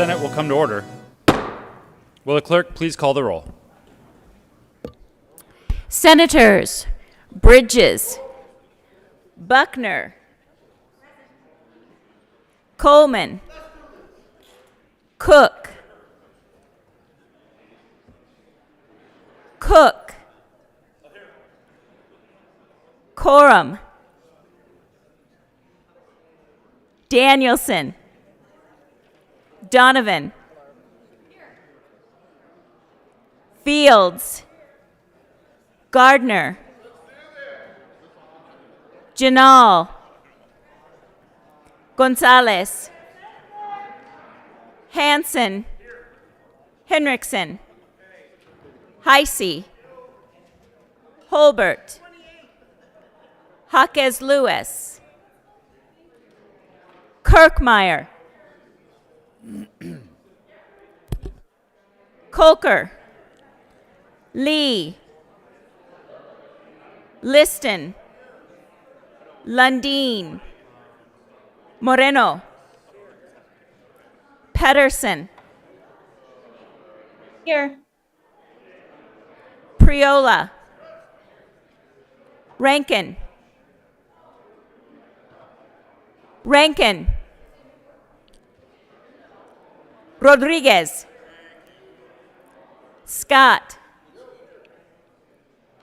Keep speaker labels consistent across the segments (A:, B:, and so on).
A: Senate will come to order. Will the clerk please call the roll?
B: Senators Bridges, Buckner, Coleman, Cook, Coram, Danielson, Donovan, Fields, Gardner, Janal, Gonzalez, Hansen, Henriksen, Heisey, Holbert, Jaquez Lewis, Kirkmeyer, Kolker, Lee, Liston, Lundin, Moreno, Pedersen, here, Priola, Rankin, Rodriguez, Scott,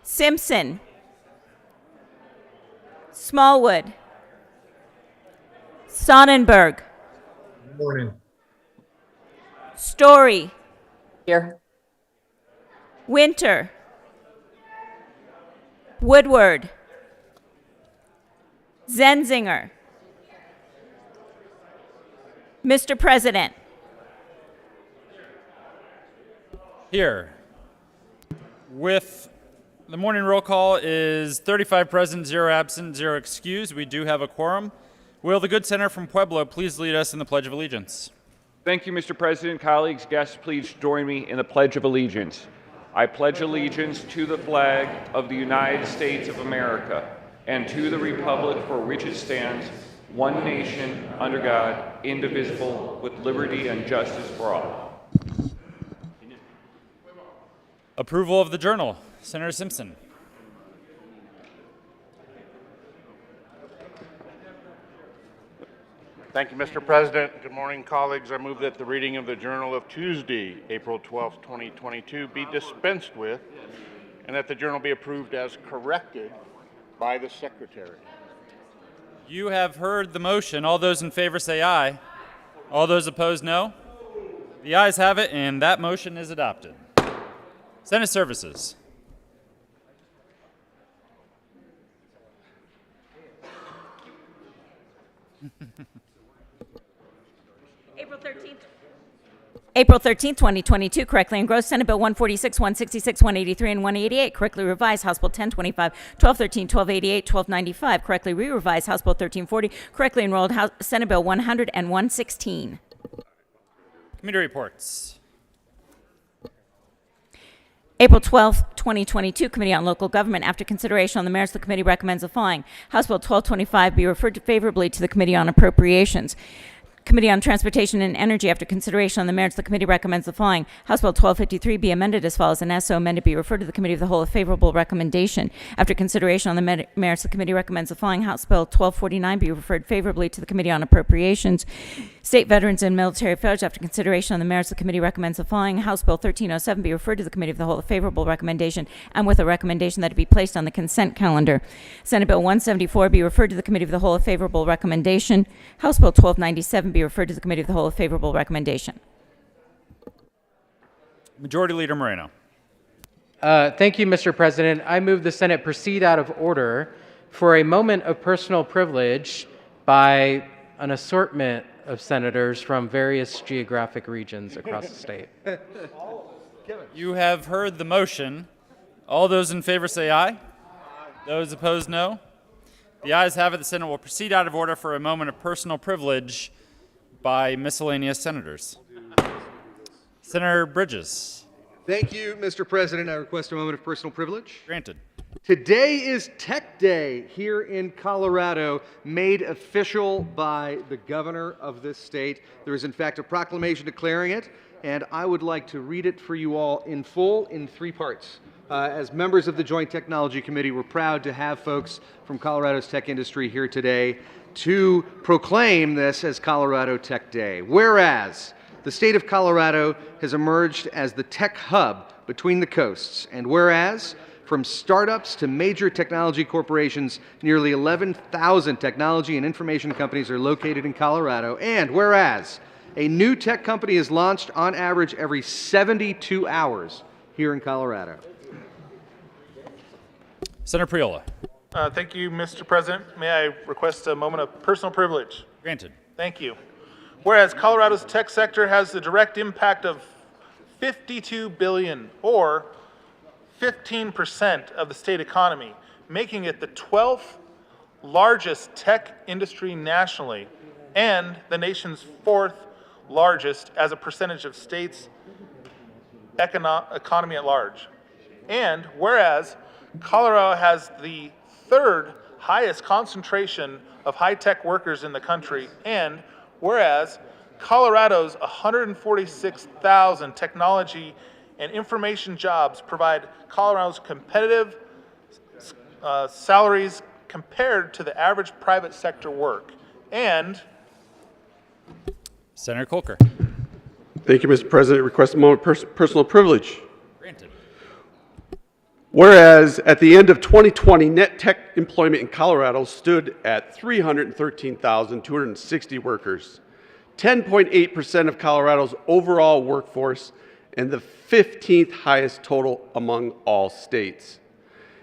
B: Simpson, Smallwood, Sonnenberg,
C: Good morning.
B: Story,
D: Here.
B: Winter, Woodward, Zenzinger. Mr. President.
A: Here. With the morning roll call is 35 present, 0 absent, 0 excused. We do have a quorum. Will the good senator from Pueblo please lead us in the Pledge of Allegiance?
E: Thank you, Mr. President. Colleagues, guests, please join me in the Pledge of Allegiance. I pledge allegiance to the flag of the United States of America and to the republic for which it stands, one nation, under God, indivisible, with liberty and justice for all.
A: Approval of the journal. Senator Simpson.
F: Thank you, Mr. President. Good morning, colleagues. I move that the reading of the Journal of Tuesday, April 12, 2022 be dispensed with and that the journal be approved as corrected by the Secretary.
A: You have heard the motion. All those in favor say aye. All those opposed, no. The ayes have it, and that motion is adopted. Senate Services.
B: April 13th, 2022, correctly engrossed Senate Bill 146, 166, 183, and 188, correctly revised House Bill 1025, 1213, 1288, 1295, correctly re-revised House Bill 1340, correctly enrolled Senate Bill 100 and 116.
A: Committee reports.
B: April 12th, 2022, Committee on Local Government. After consideration on the merits, the committee recommends the following. House Bill 1225 be referred favorably to the Committee on Appropriations. Committee on Transportation and Energy. After consideration on the merits, the committee recommends the following. House Bill 1253 be amended as follows, and as so amended be referred to the Committee of the Whole, a favorable recommendation. After consideration on the merits, the committee recommends the following. House Bill 1249 be referred favorably to the Committee on Appropriations. State Veterans and Military Affairs. After consideration on the merits, the committee recommends the following. House Bill 1307 be referred to the Committee of the Whole, a favorable recommendation, and with a recommendation that it be placed on the consent calendar. Senate Bill 174 be referred to the Committee of the Whole, a favorable recommendation. House Bill 1297 be referred to the Committee of the Whole, a favorable recommendation.
A: Majority Leader Moreno.
D: Thank you, Mr. President. I move the Senate proceed out of order for a moment of personal privilege by an assortment of senators from various geographic regions across the state.
A: You have heard the motion. All those in favor say aye. Those opposed, no. The ayes have it. The Senate will proceed out of order for a moment of personal privilege by miscellaneous senators. Senator Bridges.
C: Thank you, Mr. President. I request a moment of personal privilege.
A: Granted.
C: Today is Tech Day here in Colorado, made official by the governor of this state. There is, in fact, a proclamation declaring it, and I would like to read it for you all in full in 3 parts. As members of the Joint Technology Committee, we're proud to have folks from Colorado's tech industry here today to proclaim this as Colorado Tech Day. Whereas the state of Colorado has emerged as the tech hub between the coasts, and whereas from startups to major technology corporations, nearly 11,000 technology and information companies are located in Colorado. And whereas a new tech company is launched on average every 72 hours here in Colorado.
A: Senator Priola.
G: Thank you, Mr. President. May I request a moment of personal privilege?
A: Granted.
G: Thank you. Whereas Colorado's tech sector has the direct impact of $52 billion, or 15% of the state economy, making it the 12th largest tech industry nationally and the nation's 4th largest as a percentage of states' economy at large. And whereas Colorado has the 3rd highest concentration of high-tech workers in the country, and whereas Colorado's 146,000 technology and information jobs provide Colorado's competitive salaries compared to the average private sector work. And
A: Senator Kolker.
H: Thank you, Mr. President. Request a moment of personal privilege.
A: Granted.
H: Whereas at the end of 2020, net tech employment in Colorado stood at 313,260 workers, 10.8% of Colorado's overall workforce, and the 15th highest total among all states.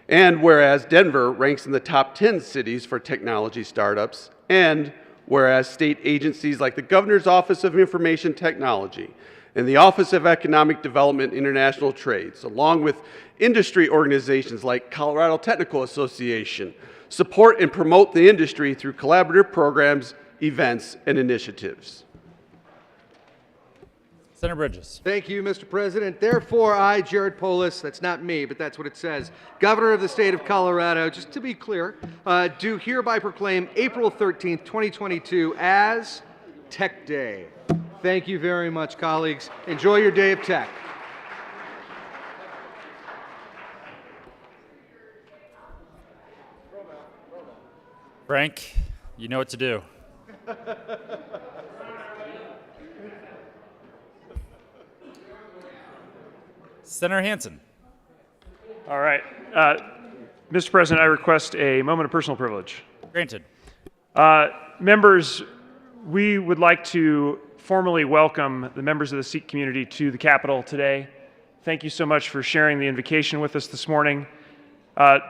H: And whereas Denver ranks in the top 10 cities for technology startups, and whereas state agencies like the Governor's Office of Information Technology and the Office of Economic Development and International Trades, along with industry organizations like Colorado Technical Association, support and promote the industry through collaborative programs, events, and initiatives.
A: Senator Bridges.
C: Thank you, Mr. President. Therefore, I, Jared Polis, that's not me, but that's what it says, Governor of the state of Colorado, just to be clear, do hereby proclaim April 13th, 2022 as Tech Day. Thank you very much, colleagues. Enjoy your day of tech.
A: Frank, you know what to do. Senator Hansen.
I: All right. Mr. President, I request a moment of personal privilege.
A: Granted.
I: Members, we would like to formally welcome the members of the Sikh community to the Capitol today. Thank you so much for sharing the invocation with us this morning.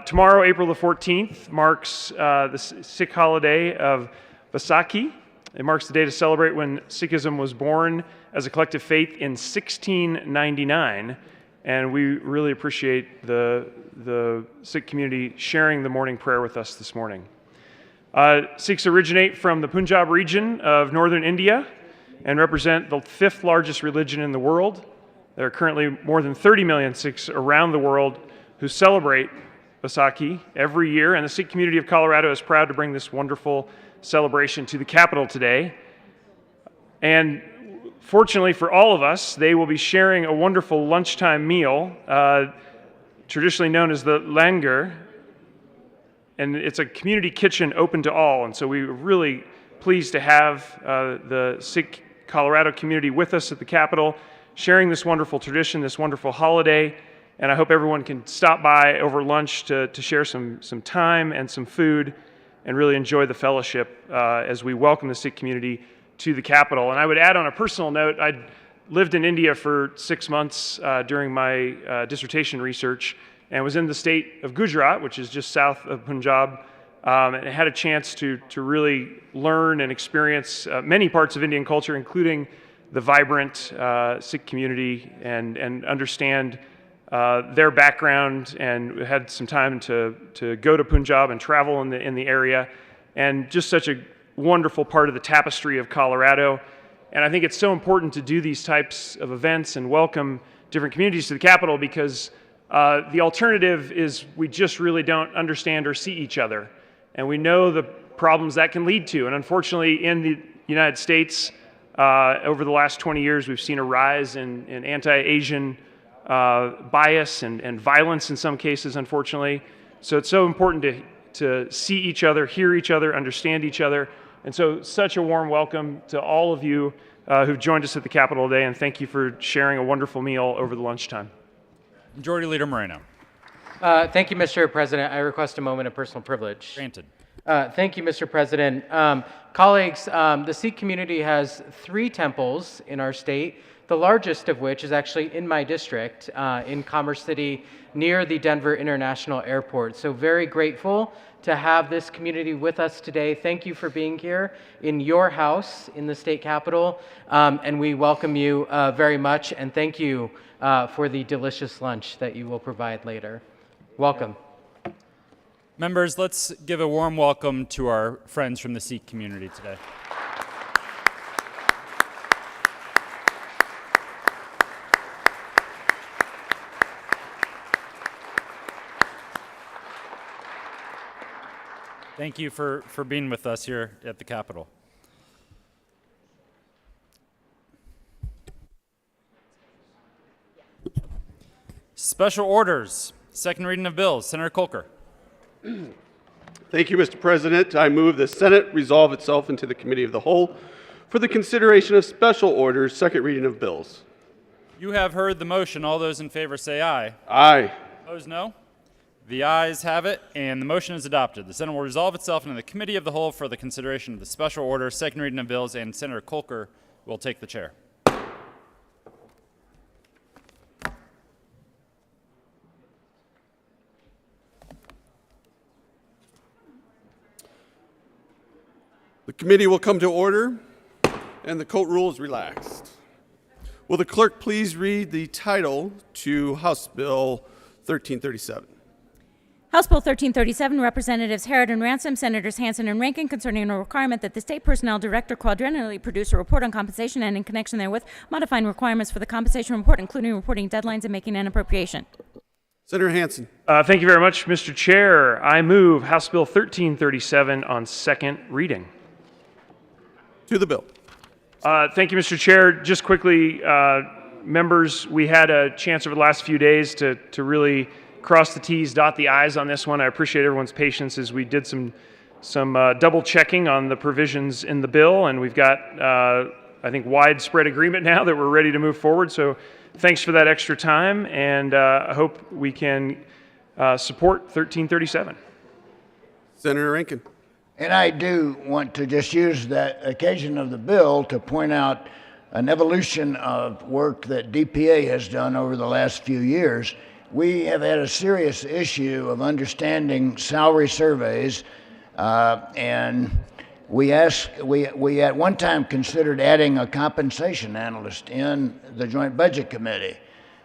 I: Tomorrow, April the 14th, marks the Sikh holiday of Vaisakhi. It marks the day to celebrate when Sikhism was born as a collective faith in 1699. And we really appreciate the Sikh community sharing the morning prayer with us this morning. Sikhs originate from the Punjab region of northern India and represent the 5th largest religion in the world. There are currently more than 30 million Sikhs around the world who celebrate Vaisakhi every year, and the Sikh community of Colorado is proud to bring this wonderful celebration to the Capitol today. And fortunately for all of us, they will be sharing a wonderful lunchtime meal, traditionally known as the langar, and it's a community kitchen open to all. And so we're really pleased to have the Sikh Colorado community with us at the Capitol, sharing this wonderful tradition, this wonderful holiday. And I hope everyone can stop by over lunch to share some time and some food and really enjoy the fellowship as we welcome the Sikh community to the Capitol. And I would add on a personal note, I lived in India for 6 months during my dissertation research and was in the state of Gujarat, which is just south of Punjab, and had a chance to really learn and experience many parts of Indian culture, including the vibrant Sikh community, and understand their background, and had some time to go to Punjab and travel in the area, and just such a wonderful part of the tapestry of Colorado. And I think it's so important to do these types of events and welcome different communities to the Capitol, because The alternative is we just really don't understand or see each other. And we know the problems that can lead to. And unfortunately, in the United States, over the last 20 years, we've seen a rise in anti-Asian bias and violence in some cases, unfortunately. So it's so important to see each other, hear each other, understand each other. And so such a warm welcome to all of you who've joined us at the Capitol today, and thank you for sharing a wonderful meal over the lunchtime.
A: Majority Leader Moreno.
D: Thank you, Mr. President. I request a moment of personal privilege.
A: Granted.
D: Thank you, Mr. President. Colleagues, the Sikh community has 3 temples in our state, the largest of which is actually in my district, in Commerce City, near the Denver International Airport. So very grateful to have this community with us today. Thank you for being here in your house in the state capitol, and we welcome you very much, and thank you for the delicious lunch that you will provide later. Welcome.
A: Members, let's give a warm welcome to our friends from the Sikh community today. Thank you for being with us here at the Capitol. Special orders. Second reading of bills. Senator Kolker.
H: Thank you, Mr. President. I move the Senate resolve itself into the Committee of the Whole for the consideration of special orders, second reading of bills.
A: You have heard the motion. All those in favor say aye.
H: Aye.
A: Opposed, no. The ayes have it, and the motion is adopted. The Senate will resolve itself into the Committee of the Whole for the consideration of the special order, second reading of bills, and Senator Kolker will take the chair.
H: The committee will come to order, and the court rule is relaxed. Will the clerk please read the title to House Bill 1337?
B: House Bill 1337, Representatives Herod and Ransom, Senators Hansen and Rankin, concerning a requirement that the State Personnel Director quadrennially produce a report on compensation and in connection therewith modifying requirements for the compensation report, including reporting deadlines and making an appropriation.
H: Senator Hansen.
I: Thank you very much, Mr. Chair. I move House Bill 1337 on second reading.
H: To the bill.
I: Thank you, Mr. Chair. Just quickly, members, we had a chance over the last few days to really cross the T's, dot the I's on this one. I appreciate everyone's patience as we did some double checking on the provisions in the bill, and we've got, I think, widespread agreement now that we're ready to move forward. So thanks for that extra time, and I hope we can support 1337.
H: Senator Rankin.
J: And I do want to just use that occasion of the bill to point out an evolution of work that DPA has done over the last few years. We have had a serious issue of understanding salary surveys, and we at one time considered adding a compensation analyst in the Joint Budget Committee,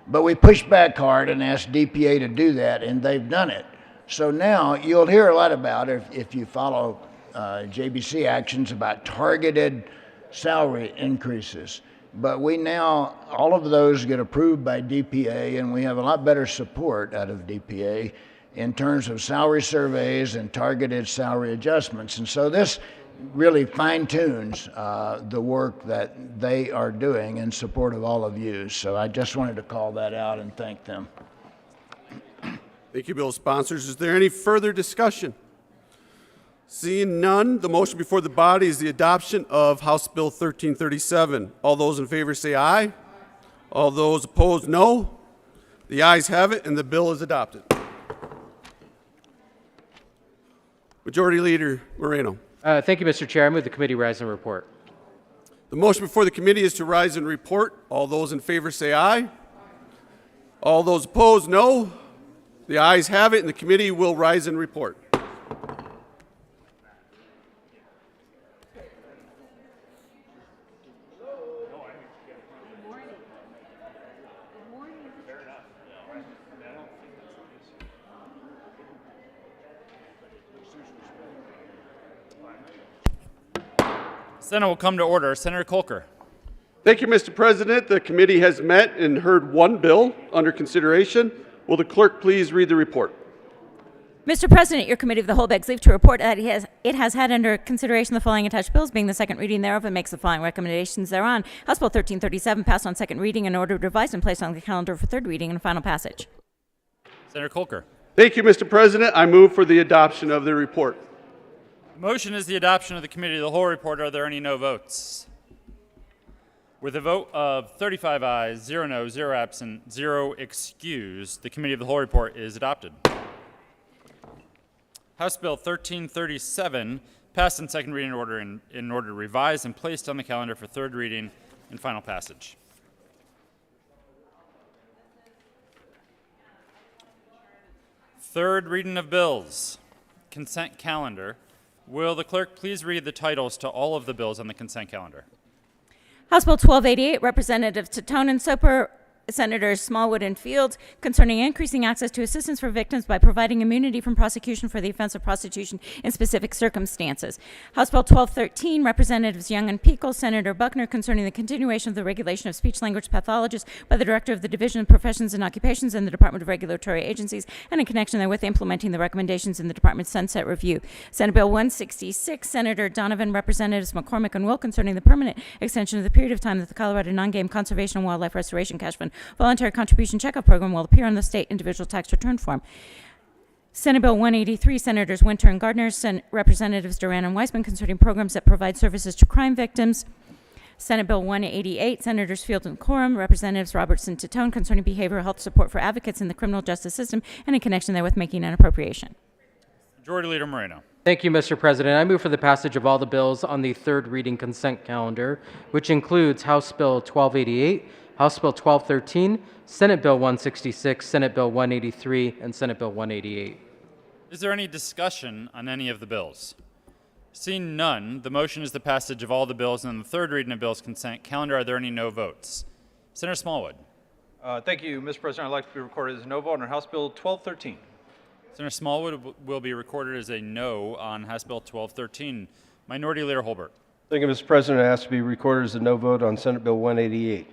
J: but we pushed back hard and asked DPA to do that, and they've done it. So now you'll hear a lot about, if you follow JBC actions, about targeted salary increases. But we now, all of those get approved by DPA, and we have a lot better support out of DPA in terms of salary surveys and targeted salary adjustments. And so this really fine-tunes the work that they are doing in support of all of you. So I just wanted to call that out and thank them.
H: Thank you, bill sponsors. Is there any further discussion? Seeing none, the motion before the body is the adoption of House Bill 1337. All those in favor say aye. All those opposed, no. The ayes have it, and the bill is adopted. Majority Leader Moreno.
D: Thank you, Mr. Chair. I move the committee rise and report.
H: The motion before the committee is to rise and report. All those in favor say aye. All those opposed, no. The ayes have it, and the committee will rise and report.
A: Senate will come to order. Senator Kolker.
H: Thank you, Mr. President. The committee has met and heard one bill under consideration. Will the clerk please read the report?
B: Mr. President, your committee of the whole begs leave to report that it has had under consideration the following attached bills, being the second reading thereof, and makes the following recommendations thereon. House Bill 1337 passed on second reading and ordered revised and placed on the calendar for third reading and final passage.
A: Senator Kolker.
H: Thank you, Mr. President. I move for the adoption of the report.
A: The motion is the adoption of the committee of the whole report. Are there any no votes? With a vote of 35 ayes, 0 no, 0 absent, 0 excused, the committee of the whole report is adopted. House Bill 1337 passed in second reading in order to revise and placed on the calendar for third reading and final passage. Third reading of bills. Consent calendar. Will the clerk please read the titles to all of the bills on the consent calendar?
B: House Bill 1288, Representatives Titonen and Soper, Senators Smallwood and Fields, concerning increasing access to assistance for victims by providing immunity from prosecution for the offense of prostitution in specific circumstances. House Bill 1213, Representatives Young and Peakle, Senator Buckner, concerning the continuation of the regulation of speech-language pathologists by the Director of the Division of Professions and Occupations in the Department of Regulatory Agencies, and in connection therewith implementing the recommendations in the Department's Sunset Review. Senate Bill 166, Senator Donovan, Representatives McCormick and Will, concerning the permanent extension of the period of time that the Colorado Non-Game Conservation and Wildlife Restoration Cash Fund Voluntary Contribution Checkoff Program will appear on the state individual tax return form. Senate Bill 183, Senators Winter and Gardner, Representatives Duran and Weisman, concerning programs that provide services to crime victims. Senate Bill 188, Senators Field and Coram, Representatives Robertson Titone, concerning behavioral health support for advocates in the criminal justice system, and in connection therewith making an appropriation.
A: Majority Leader Moreno.
D: Thank you, Mr. President. I move for the passage of all the bills on the third reading consent calendar, which includes House Bill 1288, House Bill 1213, Senate Bill 166, Senate Bill 183, and Senate Bill 188.
A: Is there any discussion on any of the bills? Seeing none, the motion is the passage of all the bills on the third reading of bills consent calendar. Are there any no votes? Senator Smallwood.
K: Thank you, Mr. President. I'd like to be recorded as a no vote on House Bill 1213.
A: Senator Smallwood will be recorded as a no on House Bill 1213. Minority Leader Holbert.
L: Thank you, Mr. President. I ask to be recorded as a no vote on Senate Bill 188.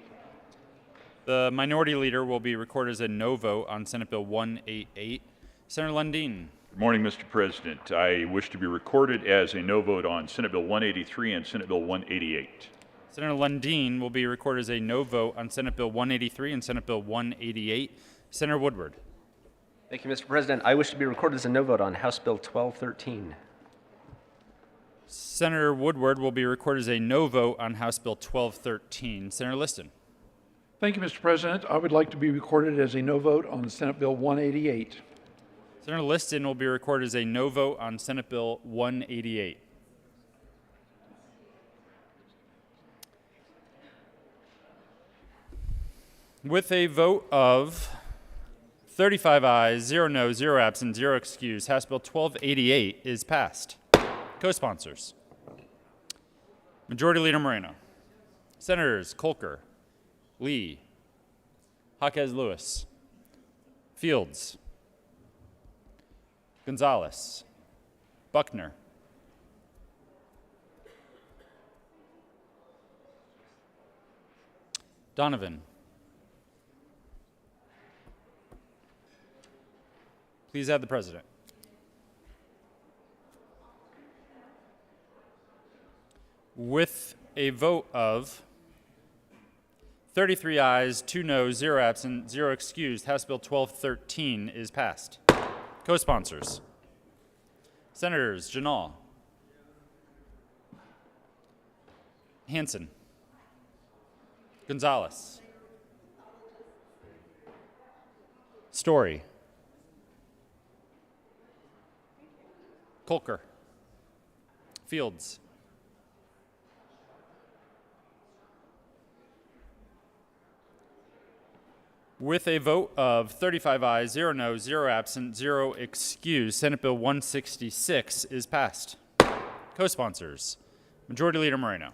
A: The Minority Leader will be recorded as a no vote on Senate Bill 188. Senator Lundeen.
M: Good morning, Mr. President. I wish to be recorded as a no vote on Senate Bill 183 and Senate Bill 188.
A: Senator Lundeen will be recorded as a no vote on Senate Bill 183 and Senate Bill 188. Senator Woodward.
N: Thank you, Mr. President. I wish to be recorded as a no vote on House Bill 1213.
A: Senator Woodward will be recorded as a no vote on House Bill 1213. Senator Liston.
O: Thank you, Mr. President. I would like to be recorded as a no vote on Senate Bill 188.
A: Senator Liston will be recorded as a no vote on Senate Bill 188. With a vote of 35 ayes, 0 no, 0 absent, 0 excused, House Bill 1288 is passed. Co-sponsors. Majority Leader Moreno. Senators Kolker, Lee, Jaquez Lewis, Fields, Gonzalez, Buckner, Donovan. Please add the president. With a vote of 33 ayes, 2 noes, 0 absent, 0 excused, House Bill 1213 is passed. Co-sponsors. Senators Janal, Hansen, Gonzalez, Story, Kolker, Fields, with a vote of 35 ayes, 0 no, 0 absent, 0 excused, Senate Bill 166 is passed. Co-sponsors, Majority Leader Moreno.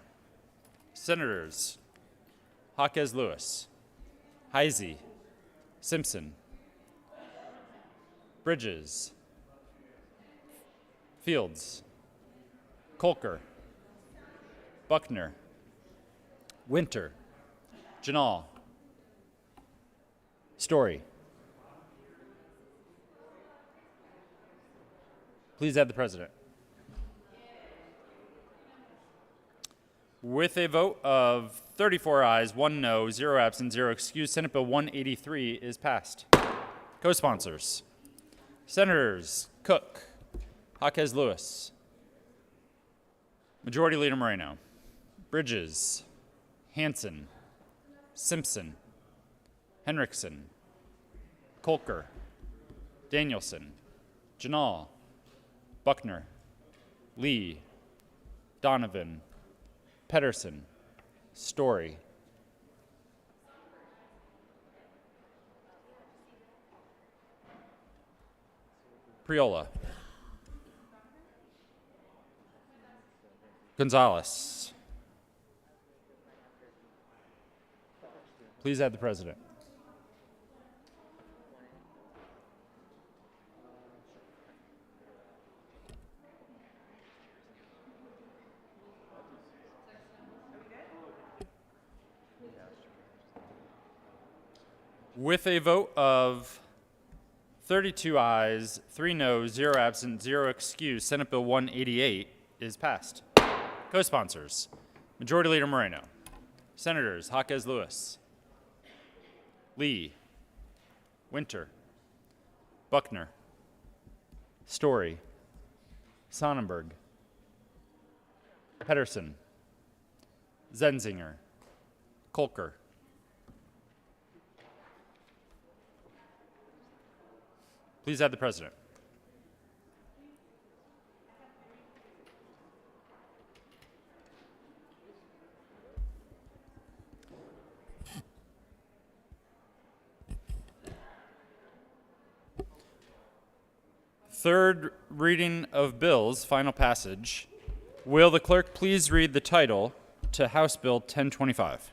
A: Senators Jaquez Lewis, Heisey, Simpson, Bridges, Fields, Kolker, Buckner, Winter, Janal, Story, Please add the president. With a vote of 34 ayes, 1 no, 0 absent, 0 excused, Senate Bill 183 is passed. Co-sponsors: Senators Cook, Jaquez Lewis, Majority Leader Moreno, Bridges, Hansen, Simpson, Henriksen, Kolker, Danielson, Janal, Buckner, Lee, Donovan, Pedersen, Story, Priola, Gonzalez. Please add the president. With a vote of 32 ayes, 3 noes, 0 absent, 0 excused, Senate Bill 188 is passed. Co-sponsors: Majority Leader Moreno, Senators Jaquez Lewis, Lee, Winter, Buckner, Story, Sonnenberg, Pedersen, Zenzinger, Kolker. Please add the president. Third reading of bills, final passage. Will the clerk please read the title to House Bill 1025?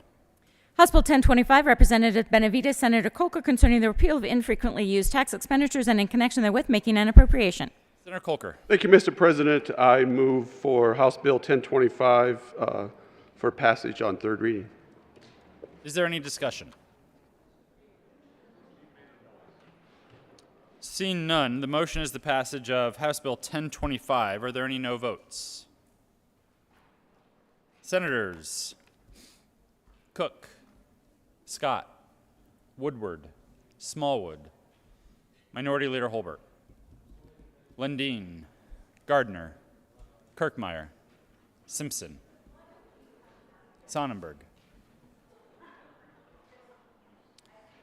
B: House Bill 1025, Representative Benavides, Senator Kolker, concerning the repeal of infrequently used tax expenditures and in connection therewith making an appropriation.
A: Senator Kolker.
H: Thank you, Mr. President. I move for House Bill 1025 for passage on third reading.
A: Is there any discussion? Seeing none, the motion is the passage of House Bill 1025. Are there any no votes? Senators Cook, Scott, Woodward, Smallwood, Minority Leader Holbert, Lundeen, Gardner, Kirkmeyer, Simpson, Sonnenberg.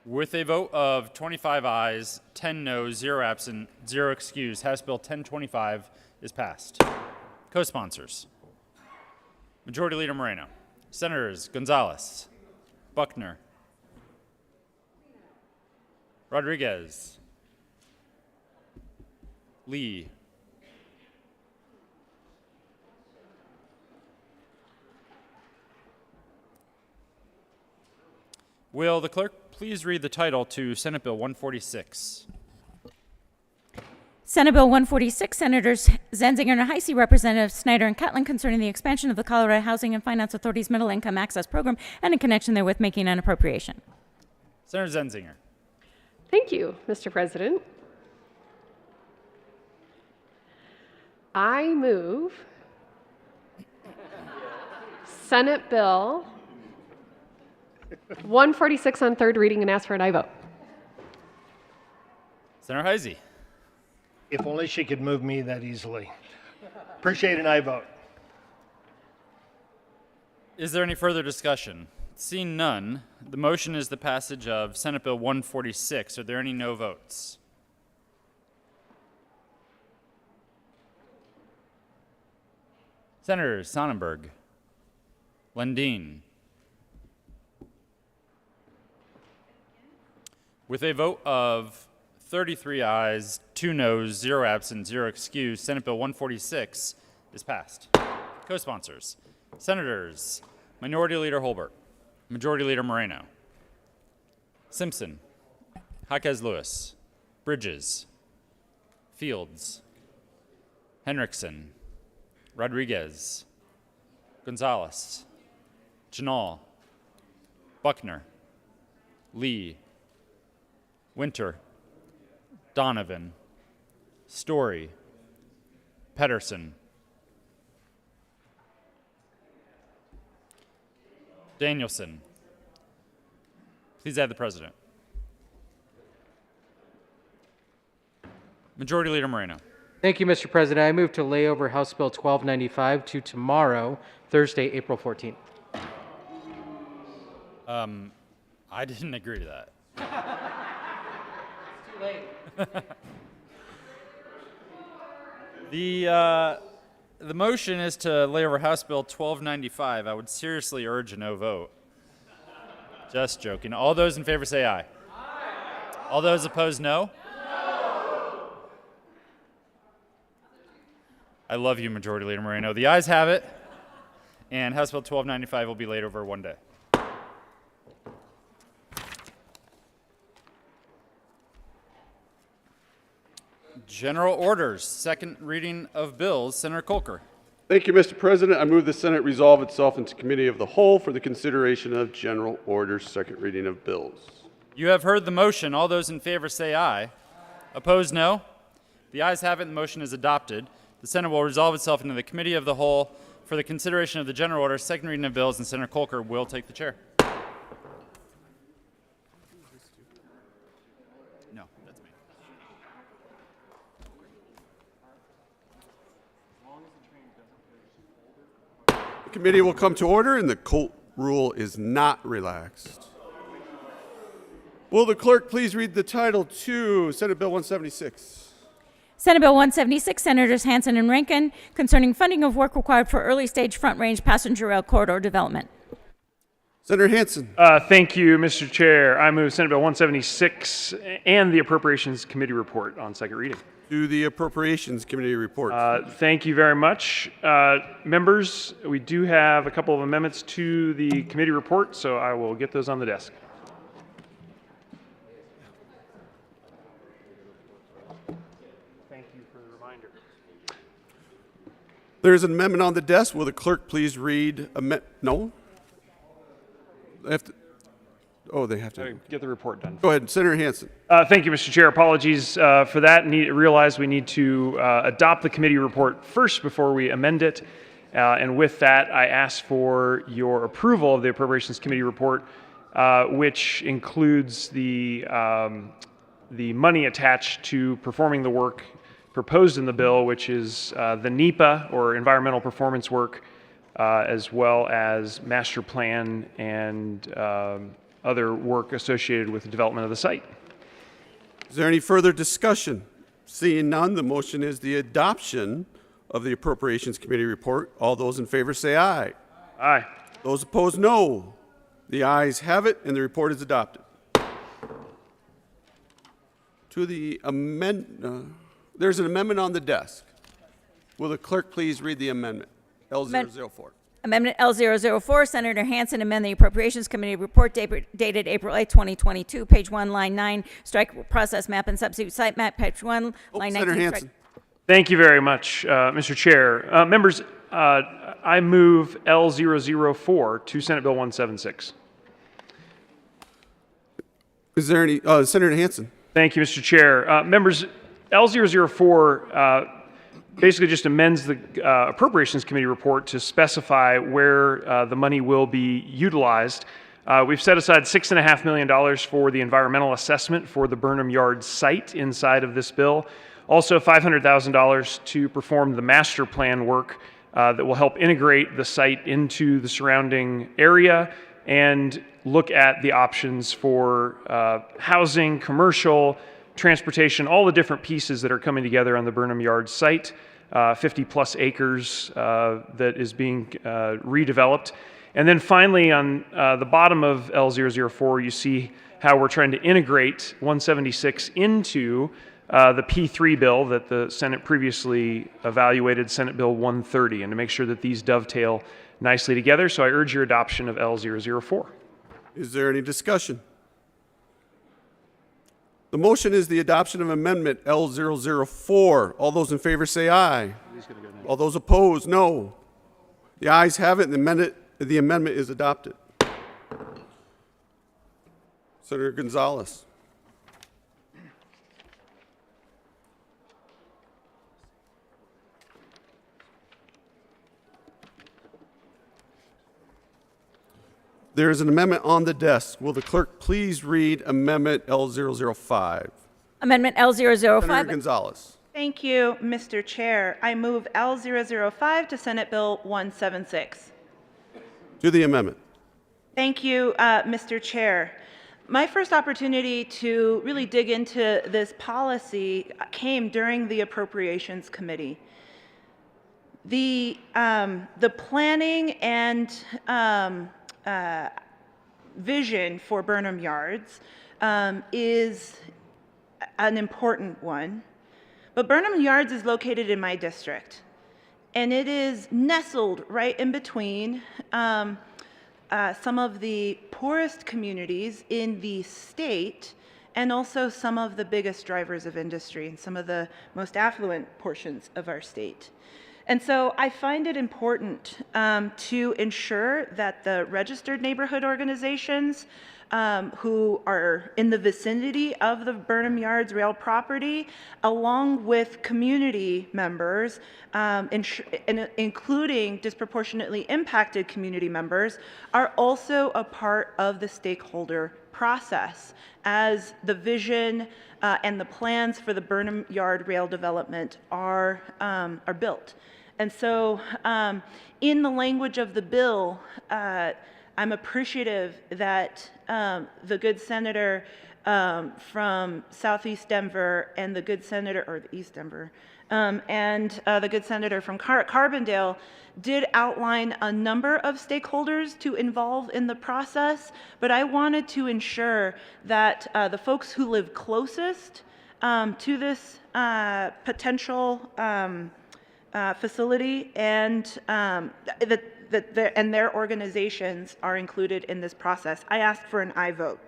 A: With a vote of 25 ayes, 10 noes, 0 absent, 0 excused, House Bill 1025 is passed. Co-sponsors: Majority Leader Moreno, Senators Gonzalez, Buckner, Rodriguez, Lee, will the clerk please read the title to Senate Bill 146?
B: Senate Bill 146, Senators Zenzinger and Heisey, Representatives Snyder and Catlin, concerning the expansion of the Colorado Housing and Finance Authority's Middle Income Access Program and in connection therewith making an appropriation.
A: Senator Zenzinger.
P: Thank you, Mr. President. I move Senate Bill 146 on third reading and ask for an aye vote.
A: Senator Heisey.
Q: If only she could move me that easily. Appreciate an aye vote.
A: Is there any further discussion? Seeing none, the motion is the passage of Senate Bill 146. Are there any no votes? Senators Sonnenberg, Lundeen. With a vote of 33 ayes, 2 noes, 0 absent, 0 excused, Senate Bill 146 is passed. Co-sponsors: Senators Minority Leader Holbert, Majority Leader Moreno, Simpson, Jaquez Lewis, Bridges, Fields, Henriksen, Rodriguez, Gonzalez, Janal, Buckner, Lee, Winter, Donovan, Story, Pedersen. Danielson. Please add the president. Majority Leader Moreno.
D: Thank you, Mr. President. I move to lay over House Bill 1295 to tomorrow, Thursday, April 14th.
A: I didn't agree to that.
D: It's too late.
A: The motion is to lay over House Bill 1295. I would seriously urge a no vote. Just joking. All those in favor say aye. All those opposed, no. I love you, Majority Leader Moreno. The ayes have it, and House Bill 1295 will be laid over one day. General orders, second reading of bills. Senator Kolker.
H: Thank you, Mr. President. I move the Senate resolve itself into committee of the whole for the consideration of general orders, second reading of bills.
A: You have heard the motion. All those in favor say aye. Opposed, no. The ayes have it, and the motion is adopted. The Senate will resolve itself into the committee of the whole for the consideration of the general orders, second reading of bills, and Senator Kolker will take the chair. No, that's me.
H: The committee will come to order, and the Colt rule is not relaxed. Will the clerk please read the title to Senate Bill 176?
B: Senate Bill 176, Senators Hansen and Rankin, concerning funding of work required for early-stage front-range passenger rail corridor development.
H: Senator Hansen.
I: Thank you, Mr. Chair. I move Senate Bill 176 and the Appropriations Committee report on second reading.
H: To the Appropriations Committee report.
I: Thank you very much. Members, we do have a couple of amendments to the committee report, so I will get those on the desk.
H: There is an amendment on the desk. Will the clerk please read? No? They have to. Oh, they have to.
I: Get the report done.
H: Go ahead, Senator Hansen.
I: Thank you, Mr. Chair. Apologies for that. Realize we need to adopt the committee report first before we amend it. And with that, I ask for your approval of the Appropriations Committee report, which includes the money attached to performing the work proposed in the bill, which is the NEPA, or environmental performance work, as well as master plan and other work associated with the development of the site.
H: Is there any further discussion? Seeing none, the motion is the adoption of the Appropriations Committee report. All those in favor say aye.
I: Aye.
H: Those opposed, no. The ayes have it, and the report is adopted. To the amendment. There's an amendment on the desk. Will the clerk please read the amendment? L004.
B: Amendment L004, Senator Hansen, amend the Appropriations Committee report dated April 8, 2022, page 1, line 9, strike process map and substitute site map, page 1, line 19.
H: Senator Hansen.
I: Thank you very much, Mr. Chair. Members, I move L004 to Senate Bill 176.
H: Is there any, Senator Hansen?
I: Thank you, Mr. Chair. Members, L004 basically just amends the Appropriations Committee report to specify where the money will be utilized. We've set aside $6.5 million for the environmental assessment for the Burnham Yard site inside of this bill. Also $500,000 to perform the master plan work that will help integrate the site into the surrounding area and look at the options for housing, commercial, transportation, all the different pieces that are coming together on the Burnham Yard site, 50 plus acres that is being redeveloped. And then finally on the bottom of L004, you see how we're trying to integrate 176 into the P3 bill that the Senate previously evaluated, Senate Bill 130, and to make sure that these dovetail nicely together. So I urge your adoption of L004.
H: Is there any discussion? The motion is the adoption of amendment L004. All those in favor say aye. All those opposed, no. The ayes have it, and the amendment is adopted. Senator Gonzalez. There is an amendment on the desk. Will the clerk please read Amendment L005?
B: Amendment L005.
H: Senator Gonzalez.
R: Thank you, Mr. Chair. I move L005 to Senate Bill 176.
H: To the amendment.
R: Thank you, Mr. Chair. My first opportunity to really dig into this policy came during the Appropriations Committee. The planning and vision for Burnham Yards is an important one. But Burnham Yards is located in my district, and it is nestled right in between some of the poorest communities in the state and also some of the biggest drivers of industry and some of the most affluent portions of our state. And so I find it important to ensure that the registered neighborhood organizations who are in the vicinity of the Burnham Yards rail property, along with community members, including disproportionately impacted community members, are also a part of the stakeholder process as the vision and the plans for the Burnham Yard rail development are built. And so in the language of the bill, I'm appreciative that the good senator from Southeast Denver and the good senator, or the East Denver, and the good senator from Carbondale did outline a number of stakeholders to involve in the process, but I wanted to ensure that the folks who live closest to this potential facility and and their organizations are included in this process. I ask for an aye vote.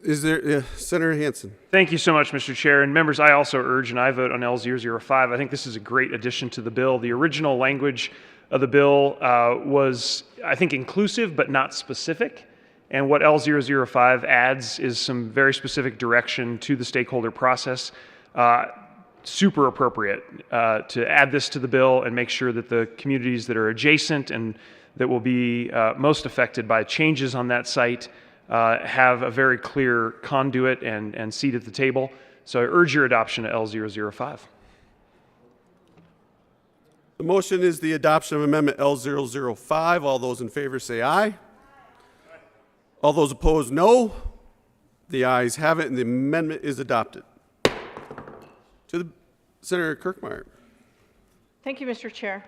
H: Is there, Senator Hansen?
I: Thank you so much, Mr. Chair. And members, I also urge an aye vote on L005. I think this is a great addition to the bill. The original language of the bill was, I think, inclusive but not specific. And what L005 adds is some very specific direction to the stakeholder process. Super appropriate to add this to the bill and make sure that the communities that are adjacent and that will be most affected by changes on that site have a very clear conduit and seat at the table. So I urge your adoption of L005.
H: The motion is the adoption of Amendment L005. All those in favor say aye. All those opposed, no. The ayes have it, and the amendment is adopted. To the Senator Kirkmeyer.
S: Thank you, Mr. Chair.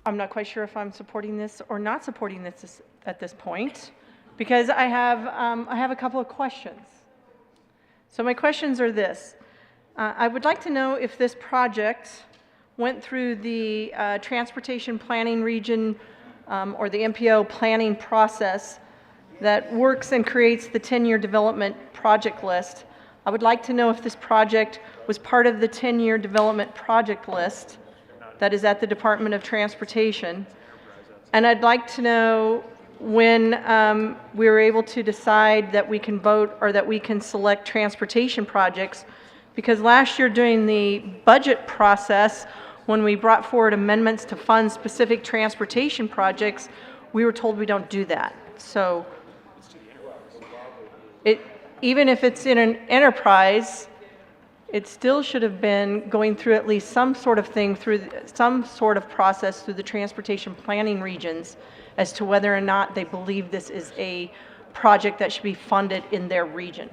S: I'm not quite sure if I'm supporting this or not supporting this at this point, because I have a couple of questions. So my questions are this. I would like to know if this project went through the Transportation Planning Region or the MPO planning process that works and creates the 10-year development project list. I would like to know if this project was part of the 10-year development project list that is at the Department of Transportation. And I'd like to know when we were able to decide that we can vote or that we can select transportation projects, because last year during the budget process, when we brought forward amendments to fund specific transportation projects, we were told we don't do that. So even if it's in an enterprise, it still should have been going through at least some sort of thing, through some sort of process through the transportation planning regions as to whether or not they believe this is a project that should be funded in their region.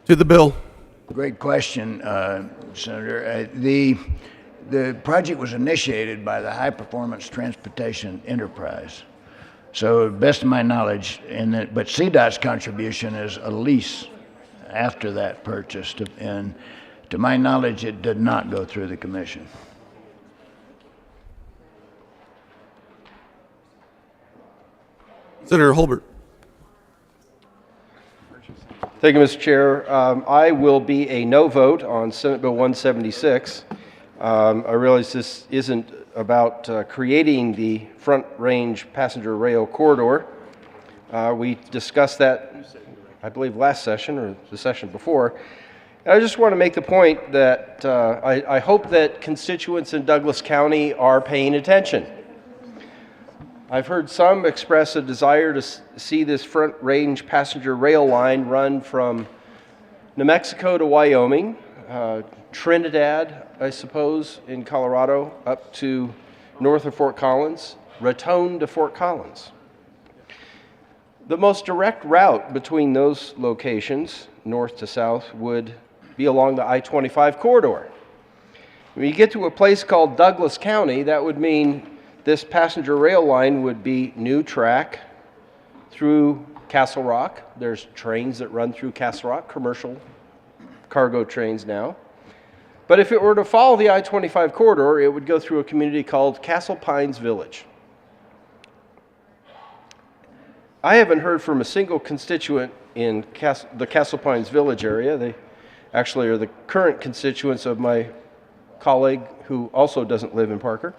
H: To the bill.
J: Great question, Senator. The project was initiated by the High Performance Transportation Enterprise. So, best of my knowledge, but CDOT's contribution is a lease after that purchase, and to my knowledge, it did not go through the commission.
H: Senator Holbert.
L: Thank you, Mr. Chair. I will be a no vote on Senate Bill 176. I realize this isn't about creating the Front Range Passenger Rail Corridor. We discussed that, I believe, last session or the session before. I just want to make the point that I hope that constituents in Douglas County are paying attention. I've heard some express a desire to see this Front Range passenger rail line run from New Mexico to Wyoming, Trinidad, I suppose, in Colorado, up to north of Fort Collins, Raton to Fort Collins. The most direct route between those locations, north to south, would be along the I-25 corridor. When you get to a place called Douglas County, that would mean this passenger rail line would be new track through Castle Rock. There's trains that run through Castle Rock, commercial cargo trains now. But if it were to follow the I-25 corridor, it would go through a community called Castle Pines Village. I haven't heard from a single constituent in the Castle Pines Village area. They actually are the current constituents of my colleague who also doesn't live in Parker.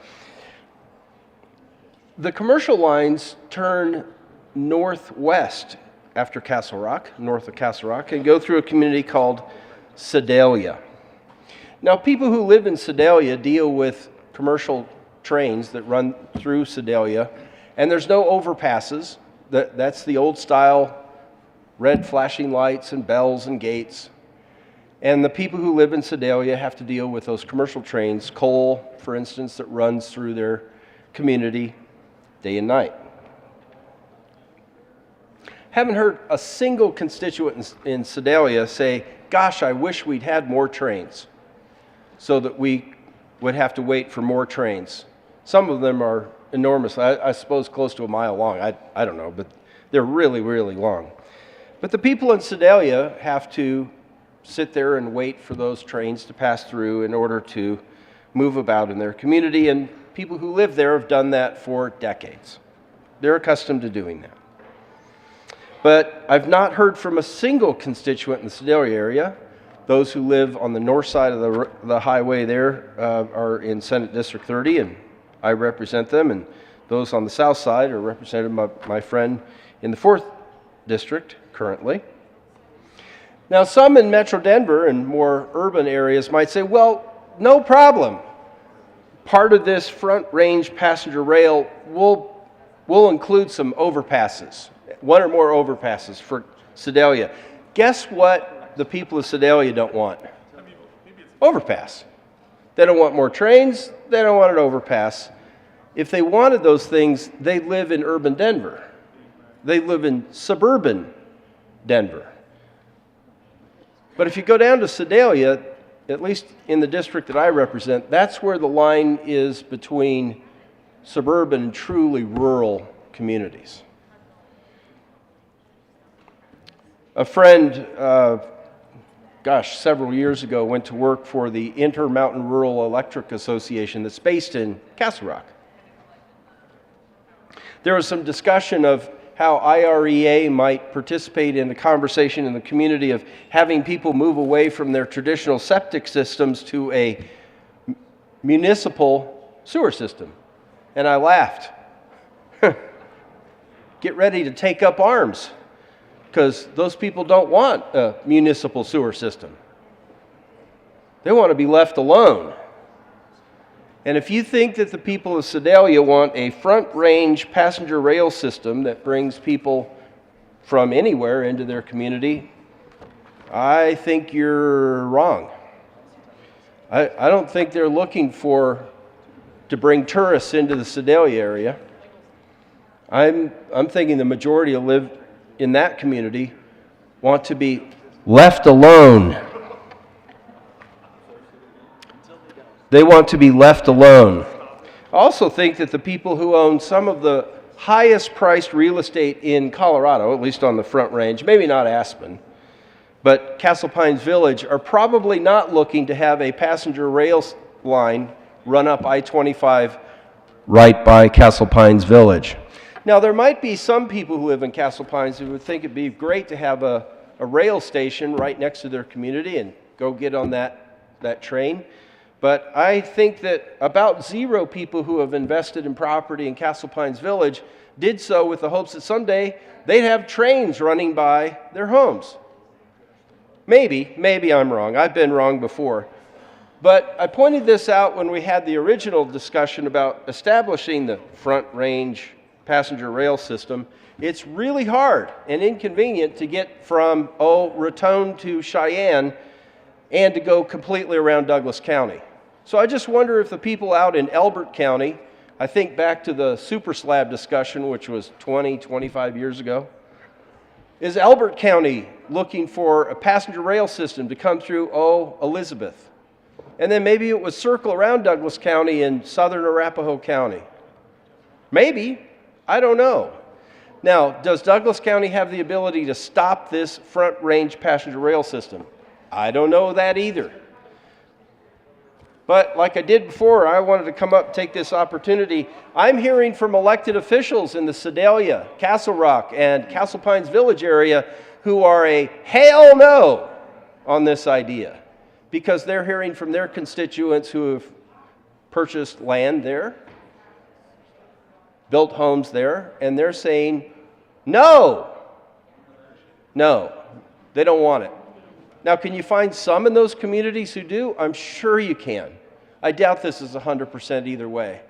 L: The commercial lines turn northwest after Castle Rock, north of Castle Rock, and go through a community called Sedalia. Now, people who live in Sedalia deal with commercial trains that run through Sedalia, and there's no overpasses. That's the old style, red flashing lights and bells and gates. And the people who live in Sedalia have to deal with those commercial trains, coal, for instance, that runs through their community day and night. Haven't heard a single constituent in Sedalia say, gosh, I wish we'd had more trains so that we would have to wait for more trains. Some of them are enormous, I suppose close to a mile long. I don't know, but they're really, really long. But the people in Sedalia have to sit there and wait for those trains to pass through in order to move about in their community, and people who live there have done that for decades. They're accustomed to doing that. But I've not heard from a single constituent in the Sedalia area. Those who live on the north side of the highway there are in Senate District 30, and I represent them, and those on the south side are represented by my friend in the 4th District currently. Now, some in Metro Denver and more urban areas might say, well, no problem. Part of this Front Range passenger rail will include some overpasses, one or more overpasses for Sedalia. Guess what the people of Sedalia don't want? Overpass. They don't want more trains. They don't want an overpass. If they wanted those things, they live in urban Denver. They live in suburban Denver. But if you go down to Sedalia, at least in the district that I represent, that's where the line is between suburban and truly rural communities. A friend, several years ago, went to work for the Intermountain Rural Electric Association that's based in Castle Rock. There was some discussion of how IREA might participate in the conversation in the community of having people move away from their traditional septic systems to a municipal sewer system. And I laughed. Get ready to take up arms, because those people don't want a municipal sewer system. They want to be left alone. And if you think that the people of Sedalia want a Front Range passenger rail system that brings people from anywhere into their community, I think you're wrong. I don't think they're looking to bring tourists into the Sedalia area. I'm thinking the majority who live in that community want to be left alone. They want to be left alone. I also think that the people who own some of the highest priced real estate in Colorado, at least on the Front Range, maybe not Aspen, but Castle Pines Village, are probably not looking to have a passenger rail line run up I-25 right by Castle Pines Village. Now, there might be some people who live in Castle Pines who would think it'd be great to have a rail station right next to their community and go get on that train. But I think that about 0 people who have invested in property in Castle Pines Village did so with the hopes that someday they'd have trains running by their homes. Maybe I'm wrong. I've been wrong before. But I pointed this out when we had the original discussion about establishing the Front Range passenger rail system. It's really hard and inconvenient to get from, Raton to Cheyenne and to go completely around Douglas County. So I just wonder if the people out in Elbert County, I think back to the super slab discussion, which was 25 years ago, is Elbert County looking for a passenger rail system to come through, Elizabeth? And then maybe it would circle around Douglas County and southern Arapahoe County. Maybe. I don't know. Now, does Douglas County have the ability to stop this Front Range passenger rail system? I don't know that either. But like I did before, I wanted to come up and take this opportunity. I'm hearing from elected officials in the Sedalia, Castle Rock, and Castle Pines Village area who are a hell no on this idea, because they're hearing from their constituents who have purchased land there, built homes there, and they're saying, no, they don't want it. Now, can you find some in those communities who do? I'm sure you can. I doubt this is 100% either way.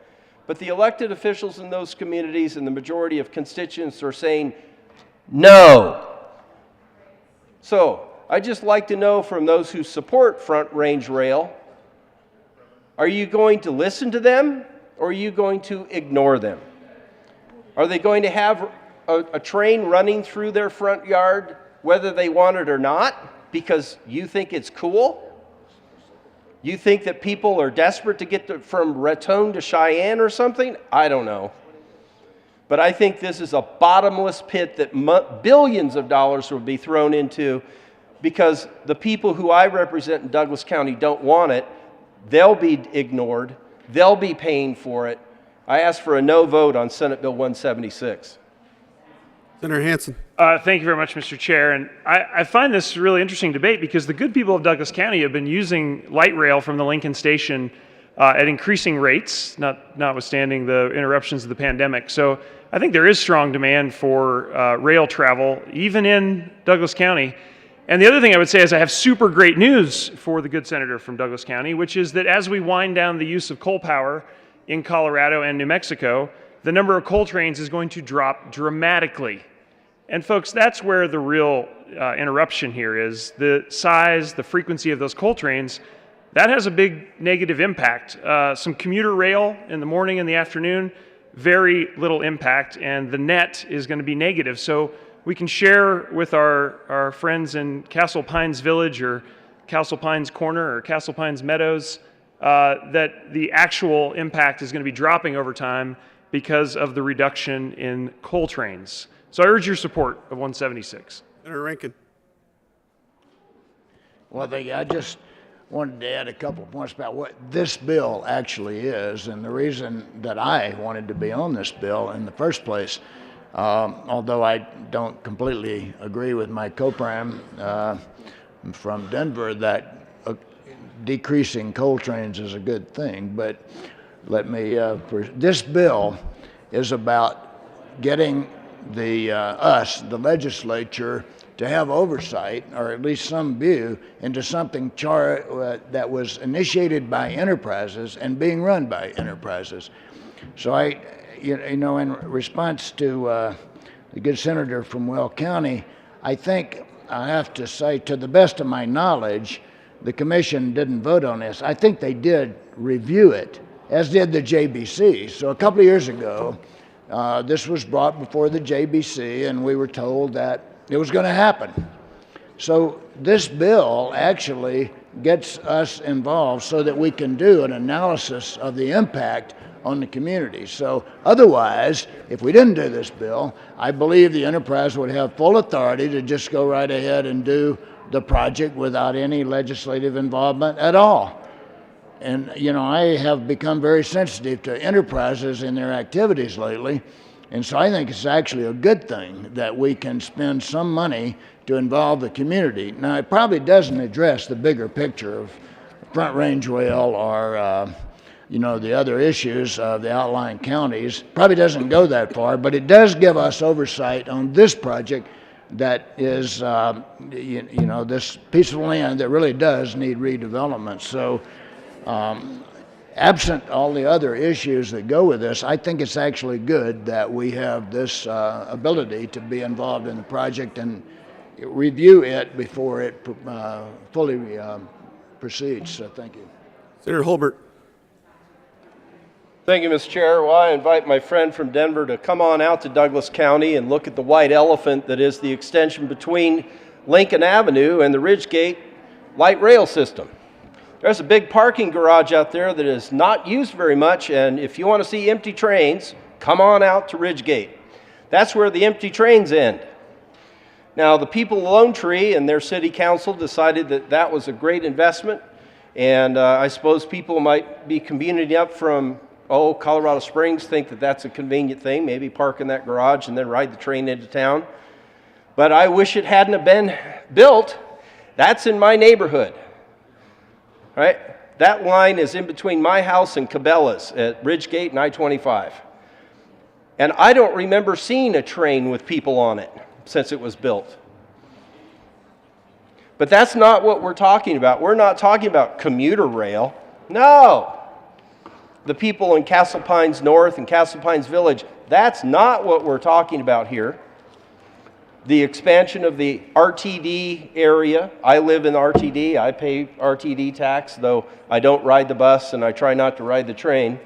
L: But the elected officials in those communities and the majority of constituents are saying no. So, I'd just like to know from those who support Front Range Rail, are you going to listen to them or are you going to ignore them? Are they going to have a train running through their front yard whether they want it or not because you think it's cool? You think that people are desperate to get from Raton to Cheyenne or something? I don't know. But I think this is a bottomless pit that billions of dollars will be thrown into because the people who I represent in Douglas County don't want it. They'll be ignored. They'll be paying for it. I ask for a no vote on Senate Bill 176.
H: Senator Hansen.
I: Thank you very much, Mr. Chair. And I find this a really interesting debate because the good people of Douglas County have been using light rail from the Lincoln Station at increasing rates, notwithstanding the interruptions of the pandemic. So I think there is strong demand for rail travel, even in Douglas County. And the other thing I would say is I have super great news for the good senator from Douglas County, which is that as we wind down the use of coal power in Colorado and New Mexico, the number of coal trains is going to drop dramatically. And folks, that's where the real interruption here is. The size, the frequency of those coal trains, that has a big negative impact. Some commuter rail in the morning and the afternoon, very little impact, and the net is going to be negative. So we can share with our friends in Castle Pines Village or Castle Pines Corner or Castle Pines Meadows that the actual impact is going to be dropping over time because of the reduction in coal trains. So I urge your support of 176.
H: Senator Rankin.
J: Well, I just wanted to add a couple of points about what this bill actually is, and the reason that I wanted to be on this bill in the first place, although I don't completely agree with my co-prime from Denver that decreasing coal trains is a good thing, but let me, this bill is about getting the legislature, to have oversight, or at least some view, into something that was initiated by enterprises and being run by enterprises. So in response to the good senator from Will County, I think I have to say, to the best of my knowledge, the commission didn't vote on this. I think they did review it, as did the JBC. So a couple of years ago, this was brought before the JBC, and we were told that it was going to happen. So this bill actually gets us involved so that we can do an analysis of the impact on the community. So otherwise, if we didn't do this bill, I believe the enterprise would have full authority to just go right ahead and do the project without any legislative involvement at all. And, I have become very sensitive to enterprises in their activities lately. And so I think it's actually a good thing that we can spend some money to involve the community. Now, it probably doesn't address the bigger picture of Front Range Rail or, the other issues of the outlying counties. Probably doesn't go that far, but it does give us oversight on this project that is, you know, this piece of land that really does need redevelopment. So absent all the other issues that go with this, I think it's actually good that we have this ability to be involved in the project and review it before it fully proceeds. So thank you.
H: Senator Holbert.
L: Thank you, Mr. Chair. Well, I invite my friend from Denver to come on out to Douglas County and look at the white elephant that is the extension between Lincoln Avenue and the Ridgegate light rail system. There's a big parking garage out there that is not used very much, and if you want to see empty trains, come on out to Ridgegate. That's where the empty trains end. Now, the people of Lone Tree and their city council decided that that was a great investment, and I suppose people might be commuting up from Colorado Springs, think that that's a convenient thing, maybe park in that garage and then ride the train into town. But I wish it hadn't have been built. That's in my neighborhood, right? That line is in between my house and Cabela's at Ridgegate and I-25. And I don't remember seeing a train with people on it since it was built. But that's not what we're talking about. We're not talking about commuter rail. No. The people in Castle Pines North and Castle Pines Village, that's not what we're talking about here. The expansion of the RTD area. I live in RTD. I pay RTD tax, though I don't ride the bus and I try not to ride the train.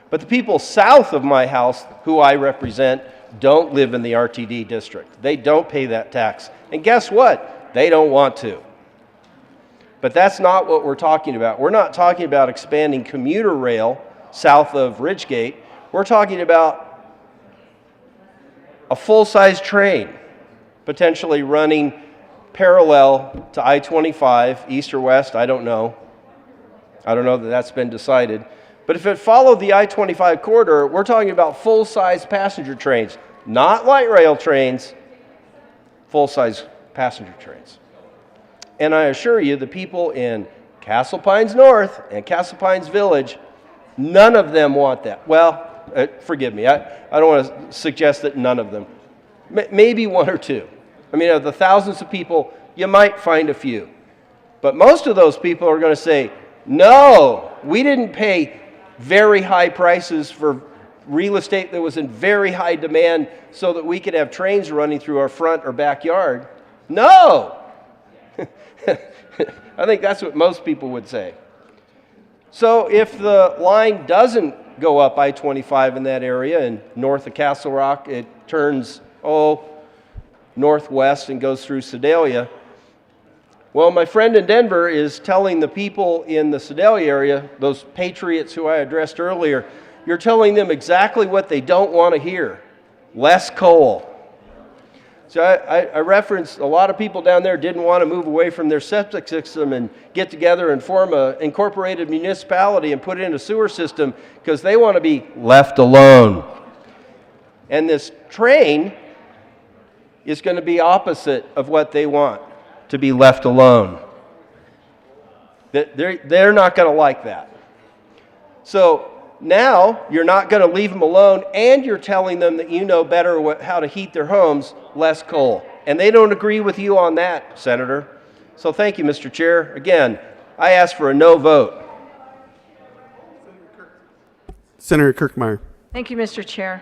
L: But the people south of my house, who I represent, don't live in the RTD district. They don't pay that tax. And guess what? They don't want to. But that's not what we're talking about. We're not talking about expanding commuter rail south of Ridgegate. We're talking about a full-size train potentially running parallel to I-25, east or west, I don't know. I don't know that that's been decided. But if it followed the I-25 corridor, we're talking about full-size passenger trains, not light rail trains, full-size passenger trains. And I assure you, the people in Castle Pines North and Castle Pines Village, none of them want that. Well, forgive me, I don't want to suggest that none of them. Maybe one or two. I mean, of the thousands of people, you might find a few. But most of those people are going to say, no, we didn't pay very high prices for real estate that was in very high demand so that we could have trains running through our front or backyard. No! I think that's what most people would say. So if the line doesn't go up I-25 in that area and north of Castle Rock, it turns, northwest and goes through Sedalia. Well, my friend in Denver is telling the people in the Sedalia area, those patriots who I addressed earlier, you're telling them exactly what they don't want to hear. Less coal. So I referenced a lot of people down there didn't want to move away from their septic system and get together and form an incorporated municipality and put in a sewer system because they want to be left alone. And this train is going to be opposite of what they want, to be left alone. They're not going to like that. So now you're not going to leave them alone, and you're telling them that you know better how to heat their homes, less coal. And they don't agree with you on that, Senator. So thank you, Mr. Chair. Again, I ask for a no vote.
H: Senator Kirkmeyer.
S: Thank you, Mr. Chair.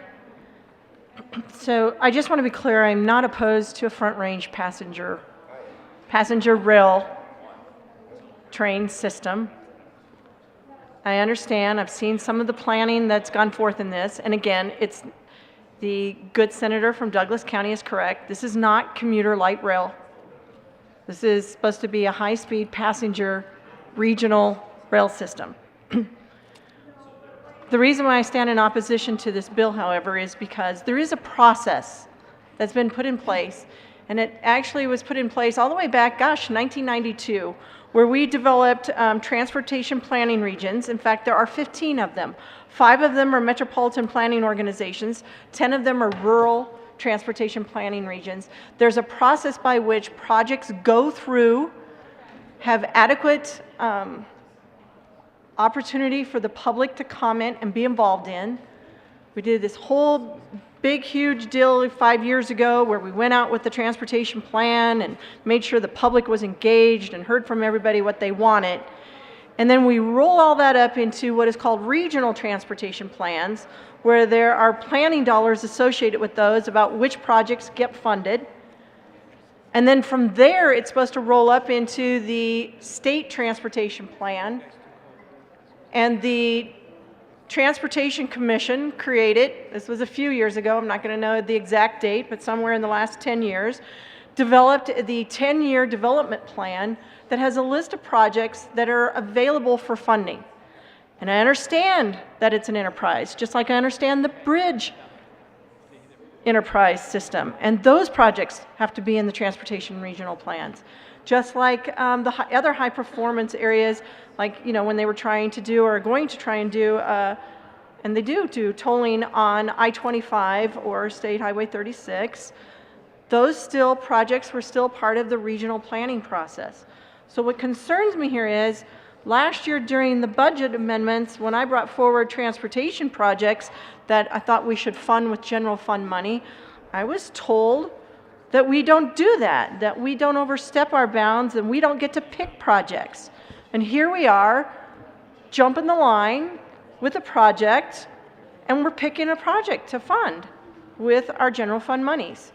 S: So I just want to be clear, I'm not opposed to a front range passenger rail train system. I understand, I've seen some of the planning that's gone forth in this, and again, it's the good senator from Douglas County is correct. This is not commuter light rail. This is supposed to be a high-speed passenger regional rail system. The reason why I stand in opposition to this bill, however, is because there is a process that's been put in place, and it actually was put in place all the way back, 1992, where we developed transportation planning regions. In fact, there are 15 of them. 5 of them are metropolitan planning organizations. 10 of them are rural transportation planning regions. There's a process by which projects go through, have adequate opportunity for the public to comment and be involved in. We did this whole big, huge deal 5 years ago where we went out with the transportation plan and made sure the public was engaged and heard from everybody what they wanted. And then we roll all that up into what is called regional transportation plans, where there are planning dollars associated with those about which projects get funded. And then from there, it's supposed to roll up into the state transportation plan. And the Transportation Commission created, this was a few years ago, I'm not going to know the exact date, but somewhere in the last 10 years, developed the 10-year development plan that has a list of projects that are available for funding. And I understand that it's an enterprise, just like I understand the bridge enterprise system. And those projects have to be in the transportation regional plans. Just like the other high performance areas, like, you know, when they were trying to do or are going to try and do, and they do tolling on I-25 or State Highway 36, those projects were still part of the regional planning process. So what concerns me here is, last year during the budget amendments, when I brought forward transportation projects that I thought we should fund with general fund money, I was told that we don't do that, that we don't overstep our bounds and we don't get to pick projects. And here we are, jumping the line with a project, and we're picking a project to fund with our general fund monies.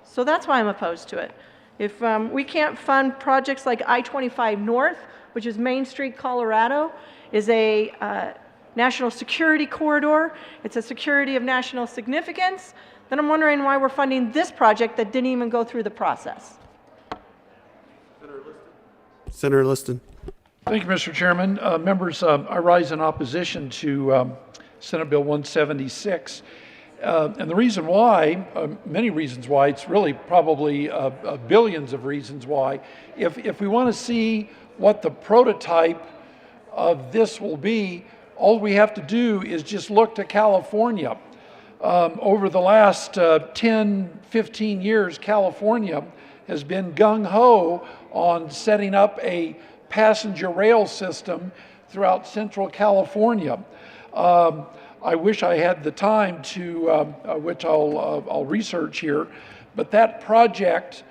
S: So that's why I'm opposed to it. If we can't fund projects like I-25 North, which is Main Street, Colorado, is a national security corridor, it's a security of national significance, then I'm wondering why we're funding this project that didn't even go through the process.
H: Senator Liston.
O: Thank you, Mr. Chairman. Members, I rise in opposition to Senate Bill 176. And the reason why, many reasons why, it's really probably billions of reasons why. If we want to see what the prototype of this will be, all we have to do is just look to California. Over the last 10, 15 years, California has been gung-ho on setting up a passenger rail system throughout Central California. I wish I had the time to, which I'll research here, but that project,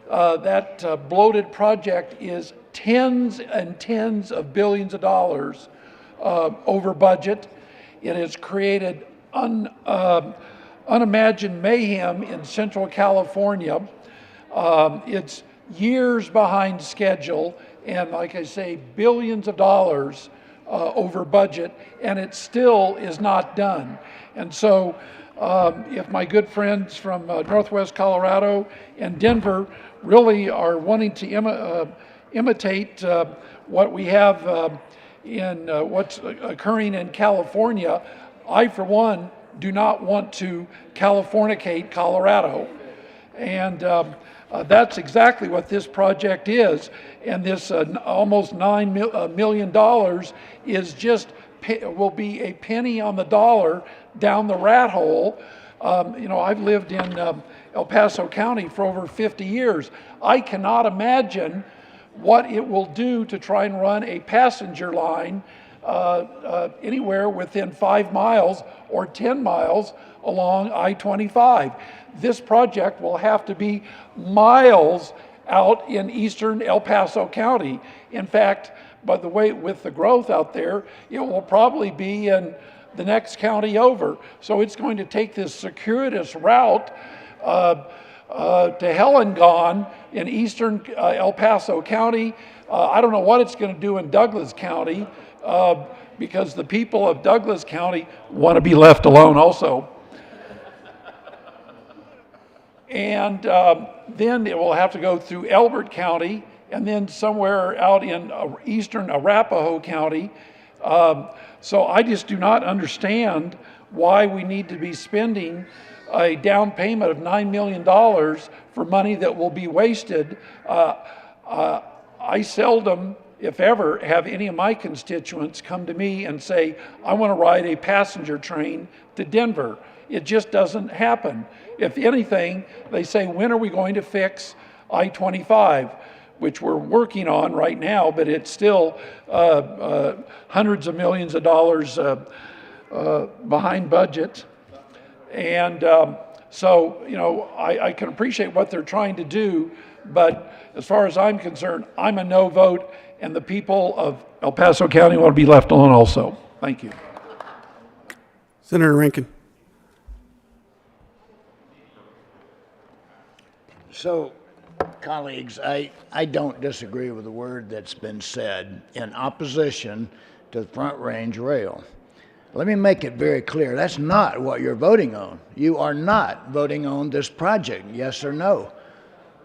O: that bloated project is tens and tens of billions of dollars over budget. It has created unimagined mayhem in Central California. It's years behind schedule, and like I say, billions of dollars over budget, and it still is not done. And so if my good friends from Northwest Colorado and Denver really are wanting to imitate what we have in what's occurring in California, I, for one, do not want to Californicate Colorado. And that's exactly what this project is. And this almost $9 million is just, will be a penny on the dollar down the rat hole. You know, I've lived in El Paso County for over 50 years. I cannot imagine what it will do to try and run a passenger line anywhere within 5 miles or 10 miles along I-25. This project will have to be miles out in eastern El Paso County. In fact, by the way, with the growth out there, it will probably be in the next county over. So it's going to take this circuitous route to hell and gone in eastern El Paso County. I don't know what it's going to do in Douglas County because the people of Douglas County want to be left alone also. And then it will have to go through Elbert County and then somewhere out in eastern Arapahoe County. So I just do not understand why we need to be spending a down payment of $9 million for money that will be wasted. I seldom, if ever, have any of my constituents come to me and say, I want to ride a passenger train to Denver. It just doesn't happen. If anything, they say, when are we going to fix I-25? Which we're working on right now, but it's still hundreds of millions of dollars behind budget. And so, you know, I can appreciate what they're trying to do, but as far as I'm concerned, I'm a no vote, and the people of El Paso County want to be left alone also. Thank you.
H: Senator Rankin.
J: So, colleagues, I don't disagree with the word that's been said in opposition to the Front Range Rail. Let me make it very clear. That's not what you're voting on. You are not voting on this project, yes or no.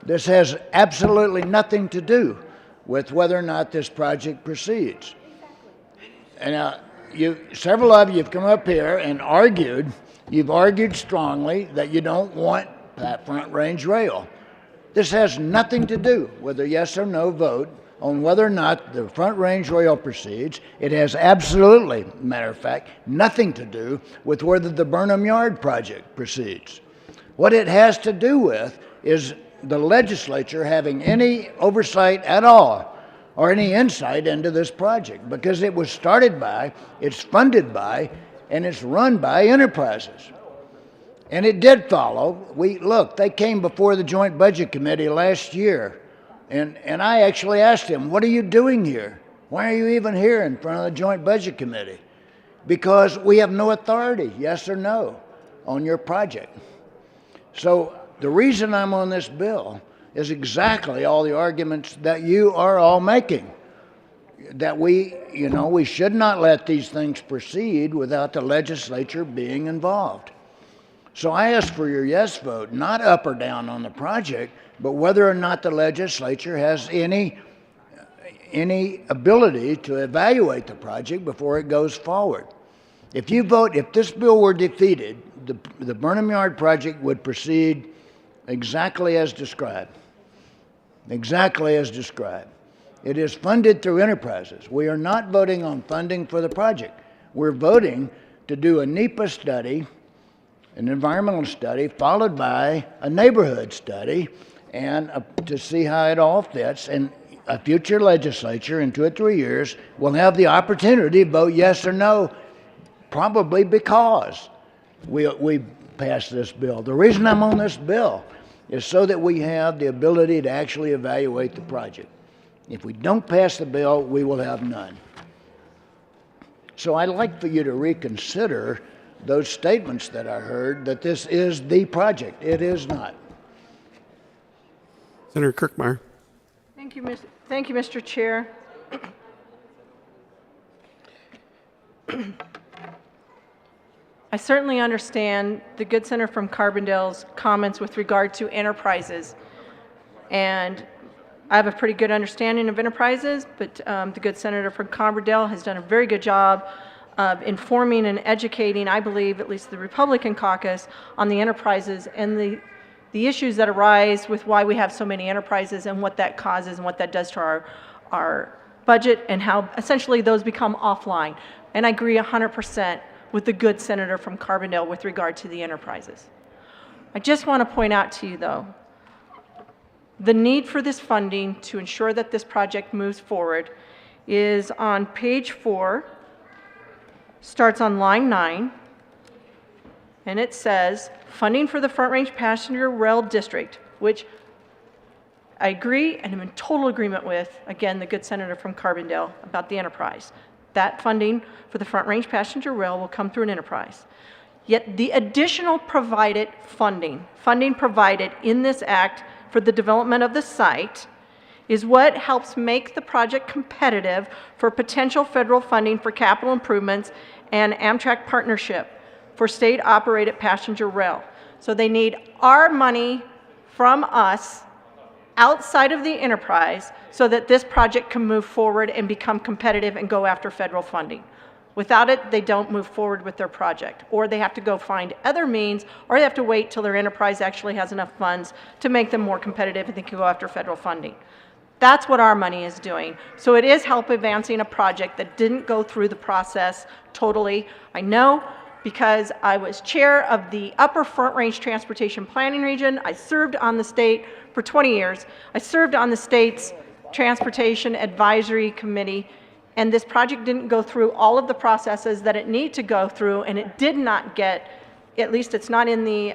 J: This has absolutely nothing to do with whether or not this project proceeds. And several of you have come up here and argued, you've argued strongly that you don't want that Front Range Rail. This has nothing to do with a yes or no vote on whether or not the Front Range Rail proceeds. It has absolutely, matter of fact, nothing to do with whether the Burnham Yard project proceeds. What it has to do with is the legislature having any oversight at all or any insight into this project, because it was started by, it's funded by, and it's run by enterprises. And it did follow. Look, they came before the Joint Budget Committee last year, and I actually asked them, what are you doing here? Why are you even here in front of the Joint Budget Committee? Because we have no authority, yes or no, on your project. So the reason I'm on this bill is exactly all the arguments that you are all making. That we should not let these things proceed without the legislature being involved. So I ask for your yes vote, not up or down on the project, but whether or not the legislature has any ability to evaluate the project before it goes forward. If this bill were defeated, the Burnham Yard project would proceed exactly as described. Exactly as described. It is funded through enterprises. We are not voting on funding for the project. We're voting to do a NEPA study, an environmental study, followed by a neighborhood study, and to see how it all fits. And a future legislature in 2 or 3 years will have the opportunity to vote yes or no, probably because we passed this bill. The reason I'm on this bill is so that we have the ability to actually evaluate the project. If we don't pass the bill, we will have none. So I'd like for you to reconsider those statements that I heard, that this is the project. It is not.
H: Senator Kirkmeyer.
S: Thank you, Mr. Chair. I certainly understand the good senator from Carbondale's comments with regard to enterprises. And I have a pretty good understanding of enterprises, but the good senator from Carbondale has done a very good job of informing and educating, I believe, at least the Republican caucus, on the enterprises and the issues that arise with why we have so many enterprises and what that causes and what that does to our budget and how essentially those become offline. And I agree 100% with the good senator from Carbondale with regard to the enterprises. I just want to point out to you, though, the need for this funding to ensure that this project moves forward is on page 4, starts on line 9, and it says, funding for the Front Range Passenger Rail District, which I agree and I'm in total agreement with, again, the good senator from Carbondale about the enterprise. That funding for the Front Range Passenger Rail will come through an enterprise. Yet the additional provided funding provided in this act for the development of the site is what helps make the project competitive for potential federal funding for capital improvements and Amtrak partnership for state-operated passenger rail. So they need our money from us outside of the enterprise so that this project can move forward and become competitive and go after federal funding. Without it, they don't move forward with their project, or they have to go find other means, or they have to wait till their enterprise actually has enough funds to make them more competitive and they can go after federal funding. That's what our money is doing. So it is help advancing a project that didn't go through the process totally. I know, because I was chair of the Upper Front Range Transportation Planning Region. I served on the state for 20 years. I served on the state's Transportation Advisory Committee, and this project didn't go through all of the processes that it needed to go through, and it did not get At least it's not in the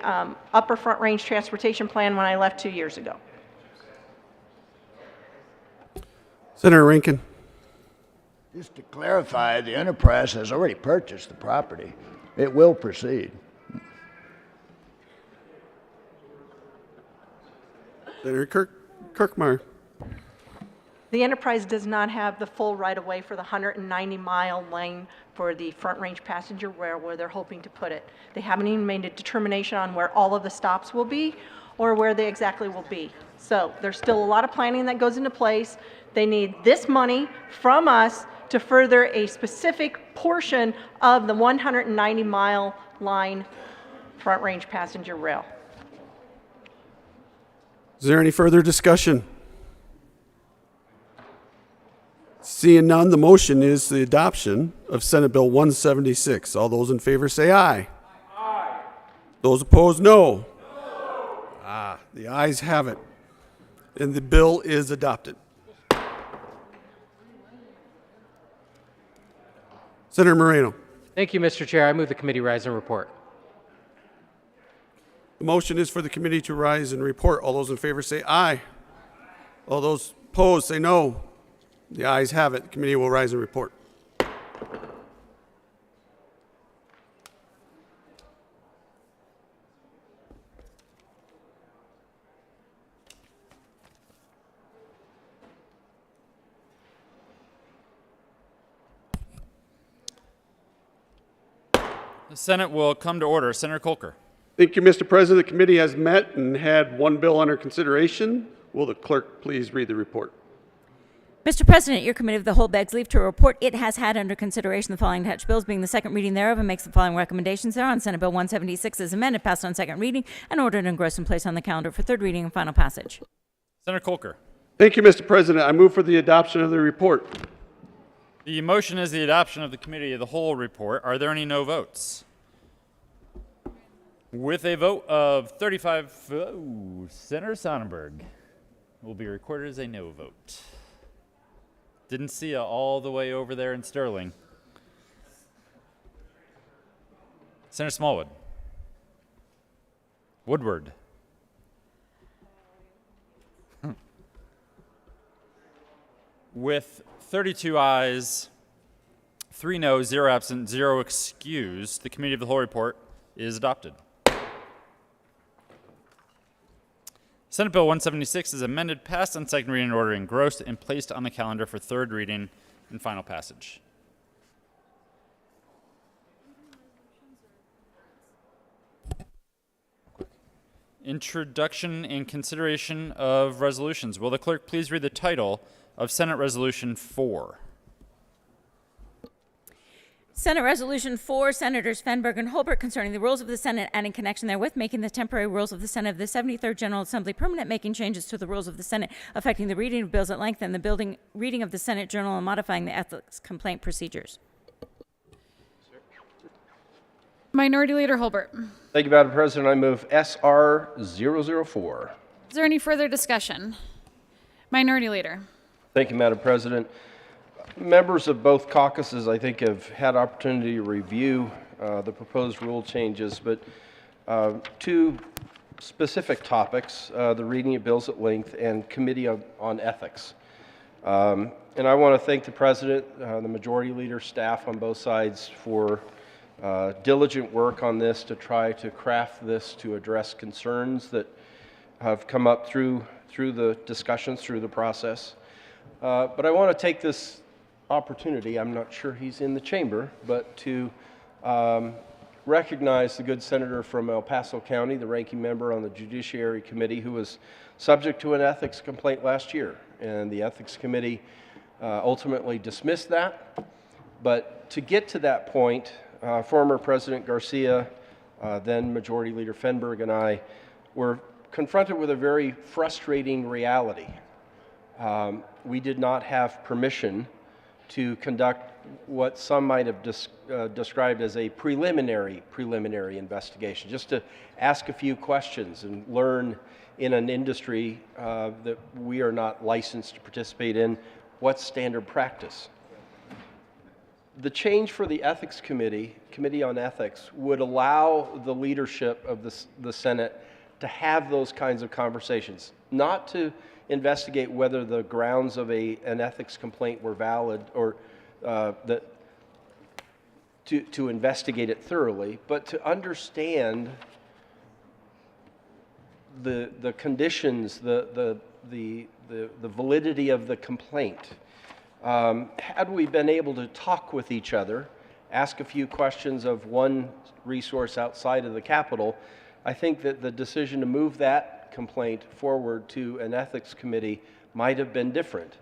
S: upper Front Range Transportation Plan when I left 2 years ago.
H: Senator Rankin.
J: Just to clarify, the enterprise has already purchased the property. It will proceed.
H: Senator Kirkmeyer.
S: The enterprise does not have the full right-of-way for the 190-mile lane for the Front Range passenger rail where they're hoping to put it. They haven't even made a determination on where all of the stops will be or where they exactly will be. So there's still a lot of planning that goes into place. They need this money from us to further a specific portion of the 190-mile line Front Range passenger rail.
H: Is there any further discussion? Seeing none, the motion is the adoption of Senate Bill 176. All those in favor say aye. Aye. Those opposed, no. No. The ayes have it. And the bill is adopted. Senator Moreno.
D: Thank you, Mr. Chair. I move the committee rise and report.
H: The motion is for the committee to rise and report. All those in favor say aye. All those opposed say no. The ayes have it. The committee will rise and report.
A: The Senate will come to order. Senator Kolker.
H: Thank you, Mr. President. The committee has met and had one bill under consideration. Will the clerk please read the report?
B: Mr. President, your committee of the whole begs leave to report it has had under consideration the following attached bills, being the second reading thereof, and makes the following recommendations thereon. Senate Bill 176 is amended, passed on second reading, and ordered and engrossed and placed on the calendar for third reading and final passage.
A: Senator Kolker.
H: Thank you, Mr. President. I move for the adoption of the report.
A: The motion is the adoption of the committee of the whole report. Are there any no votes? With a vote of 35, Senator Sonnenberg will be recorded as a no vote. Didn't see you all the way over there in Sterling. Senator Smallwood. Woodward. With 32 ayes, 3 no, 0 absent, 0 excused, the committee of the whole report is adopted. Senate Bill 176 is amended, passed on second reading, and ordered engrossed, and placed on the calendar for third reading and final passage. Introduction and consideration of resolutions. Will the clerk please read the title of Senate Resolution 4?
B: Senate Resolution 4, Senators Fenberg and Holbert, concerning the rules of the Senate and in connection therewith making the temporary rules of the Senate of the 73rd General Assembly permanent, making changes to the rules of the Senate affecting the reading of bills at length and the reading of the Senate Journal, and modifying the ethics complaint procedures.
T: Minority Leader Holbert.
L: Thank you, Madam President. I move SR 004.
T: Is there any further discussion? Minority Leader.
L: Thank you, Madam President. Members of both caucuses, I think, have had opportunity to review the proposed rule changes, but two specific topics, the reading of bills at length and committee on ethics. And I want to thank the President, the Majority Leader, staff on both sides for diligent work on this to try to craft this to address concerns that have come up through the discussions, through the process. But I want to take this opportunity, I'm not sure he's in the chamber, but to recognize the good senator from El Paso County, the ranking member on the Judiciary Committee, who was subject to an ethics complaint last year. And the Ethics Committee ultimately dismissed that. But to get to that point, former President Garcia, then Majority Leader Fenberg, and I were confronted with a very frustrating reality. We did not have permission to conduct what some might have described as a preliminary investigation, just to ask a few questions and learn in an industry that we are not licensed to participate in what's standard practice. the change for the Ethics Committee, Committee on Ethics, would allow the leadership of the Senate to have those kinds of conversations, not to investigate whether the grounds of an ethics complaint were valid or to investigate it thoroughly, but to understand the conditions, the validity of the complaint. Had we been able to talk with each other, ask a few questions of one resource outside of the Capitol, I think that the decision to move that complaint forward to an ethics committee might have been different.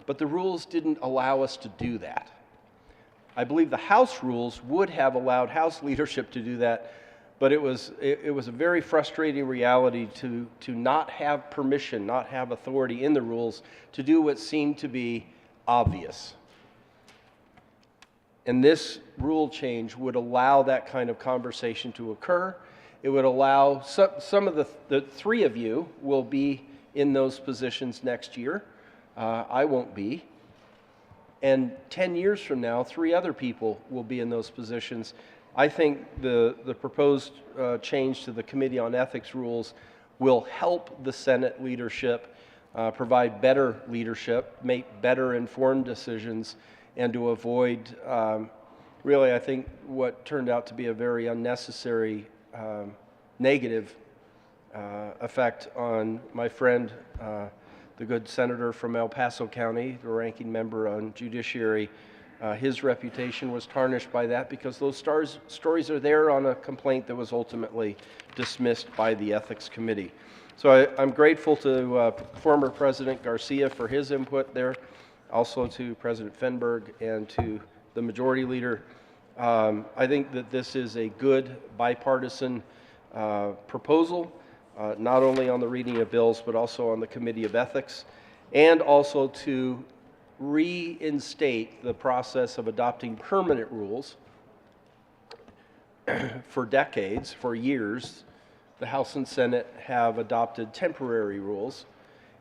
L: But the rules didn't allow us to do that. I believe the House rules would have allowed House leadership to do that, but it was a very frustrating reality to not have permission, not have authority in the rules to do what seemed to be obvious. And this rule change would allow that kind of conversation to occur. It would allow some of the three of you will be in those positions next year. I won't be. And 10 years from now, 3 other people will be in those positions. I think the proposed change to the Committee on Ethics rules will help the Senate leadership provide better leadership, make better informed decisions, and to avoid, really, I think, what turned out to be a very unnecessary negative effect on my friend, the good senator from El Paso County, the ranking member on Judiciary. His reputation was tarnished by that because those stories are there on a complaint that was ultimately dismissed by the Ethics Committee. So I'm grateful to former President Garcia for his input there, also to President Fenberg and to the Majority Leader. I think that this is a good bipartisan proposal, not only on the reading of bills, but also on the Committee of Ethics, and also to reinstate the process of adopting permanent rules. For decades, for years, the House and Senate have adopted temporary rules,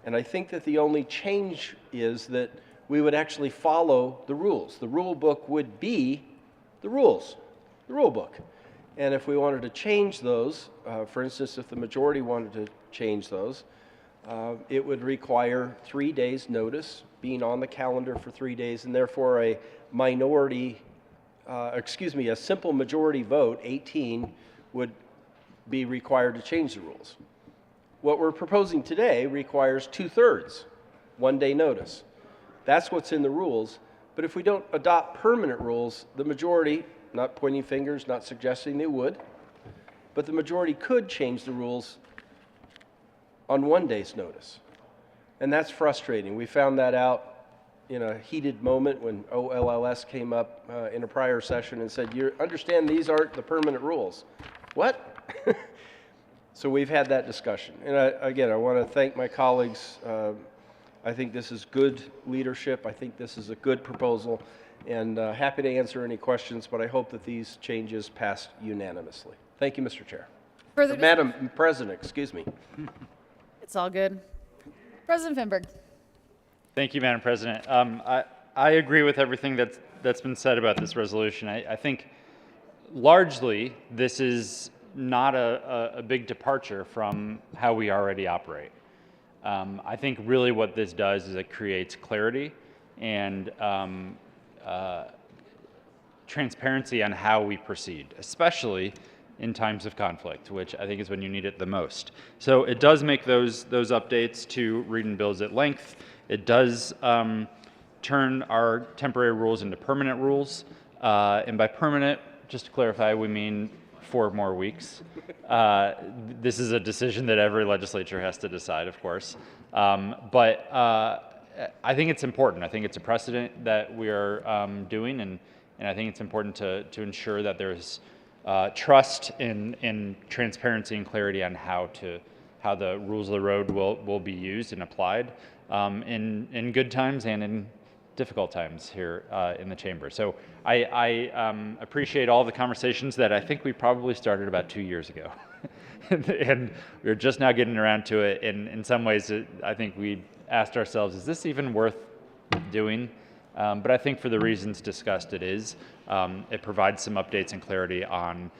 L: and I think that the only change is that we would actually follow the rules. The rule book would be the rules, the rule book. And if we wanted to change those, for instance, if the majority wanted to change those, it would require 3 days' notice, being on the calendar for 3 days, and therefore a simple majority vote, 18, would be required to change the rules. What we're proposing today requires 2/3, 1 day notice. That's what's in the rules. But if we don't adopt permanent rules, the majority, not pointing fingers, not suggesting they would, but the majority could change the rules on 1 day's notice. And that's frustrating. We found that out in a heated moment when OLLS came up in a prior session and said, you understand these aren't the permanent rules. What? So we've had that discussion. And again, I want to thank my colleagues. I think this is good leadership. I think this is a good proposal, and happy to answer any questions, but I hope that these changes pass unanimously. Thank you, Mr. Chair. Madam President, excuse me.
T: It's all good. President Fenberg.
A: Thank you, Madam President. I agree with everything that's been said about this resolution. I think largely this is not a big departure from how we already operate. I think really what this does is it creates clarity and transparency on how we proceed, especially in times of conflict, which I think is when you need it the most. So it does make those updates to reading bills at length. It does turn our temporary rules into permanent rules. And by permanent, just to clarify, we mean 4 more weeks. This is a decision that every legislature has to decide, of course. But I think it's important. I think it's a precedent that we are doing, and I think it's important to ensure that there's trust in transparency and clarity on how the rules of the road will be used and applied in good times and in difficult times here in the chamber. So I appreciate all the conversations that I think we probably started about 2 years ago. And we're just now getting around to it. And in some ways, I think we asked ourselves, is this even worth doing? but I think for the reasons discussed, it is. It provides some updates and clarity on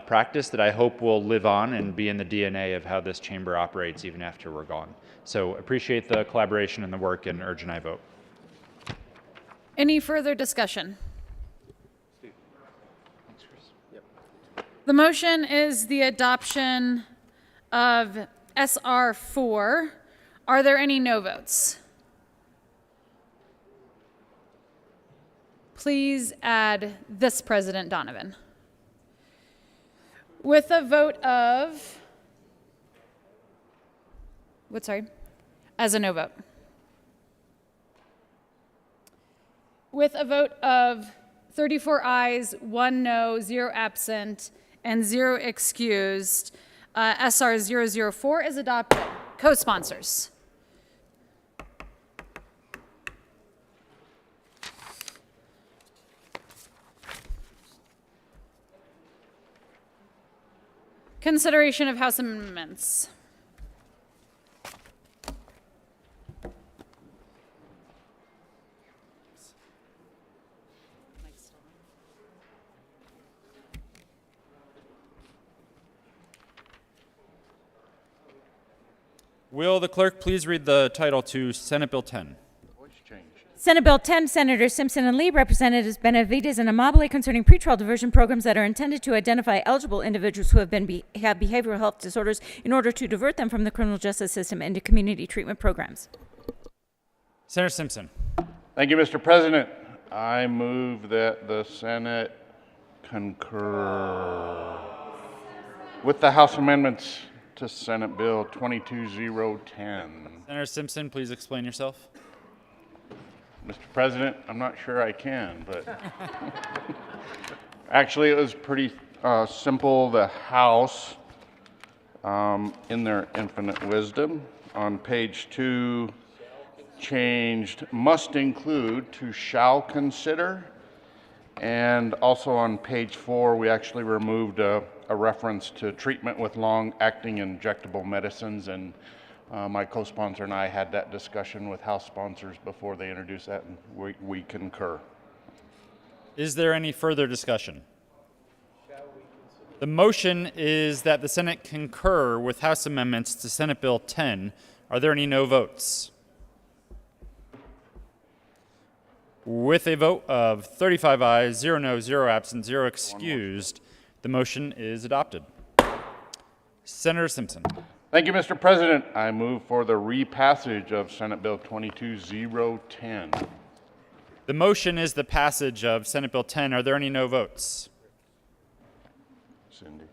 A: practice that I hope will live on and be in the DNA of how this chamber operates even after we're gone. So appreciate the collaboration and the work, and urge an aye vote.
T: Any further discussion? The motion is the adoption of SR 4. Are there any no votes? Please add this President Donovan. With a vote of, as a no vote. With a vote of 34 ayes, 1 no, 0 absent, and 0 excused, SR 004 is adopted. Co-sponsors. Consideration of House amendments.
A: Will the clerk please read the title to Senate Bill 10?
B: Senate Bill 10, Senators Simpson and Lee, Representatives Benavides and Amabile, concerning pretrial diversion programs that are intended to identify eligible individuals who have behavioral health disorders in order to divert them from the criminal justice system into community treatment programs.
A: Senator Simpson.
F: Thank you, Mr. President. I move that the Senate concur with the House amendments to Senate Bill 22010.
A: Senator Simpson, please explain yourself.
F: Mr. President, I'm not sure I can, but actually it was pretty simple. The House, in their infinite wisdom, on page 2, changed must include to shall consider. And also on page 4, we actually removed a reference to treatment with long-acting injectable medicines, and my co-sponsor and I had that discussion with House sponsors before they introduced that, and we concur.
A: Is there any further discussion? The motion is that the Senate concur with House amendments to Senate Bill 10. Are there any no votes? With a vote of 35 ayes, 0 no, 0 absent, 0 excused, the motion is adopted. Senator Simpson.
F: Thank you, Mr. President. I move for the repassage of Senate Bill 22010.
A: The motion is the passage of Senate Bill 10. Are there any no votes?
F: Cindy.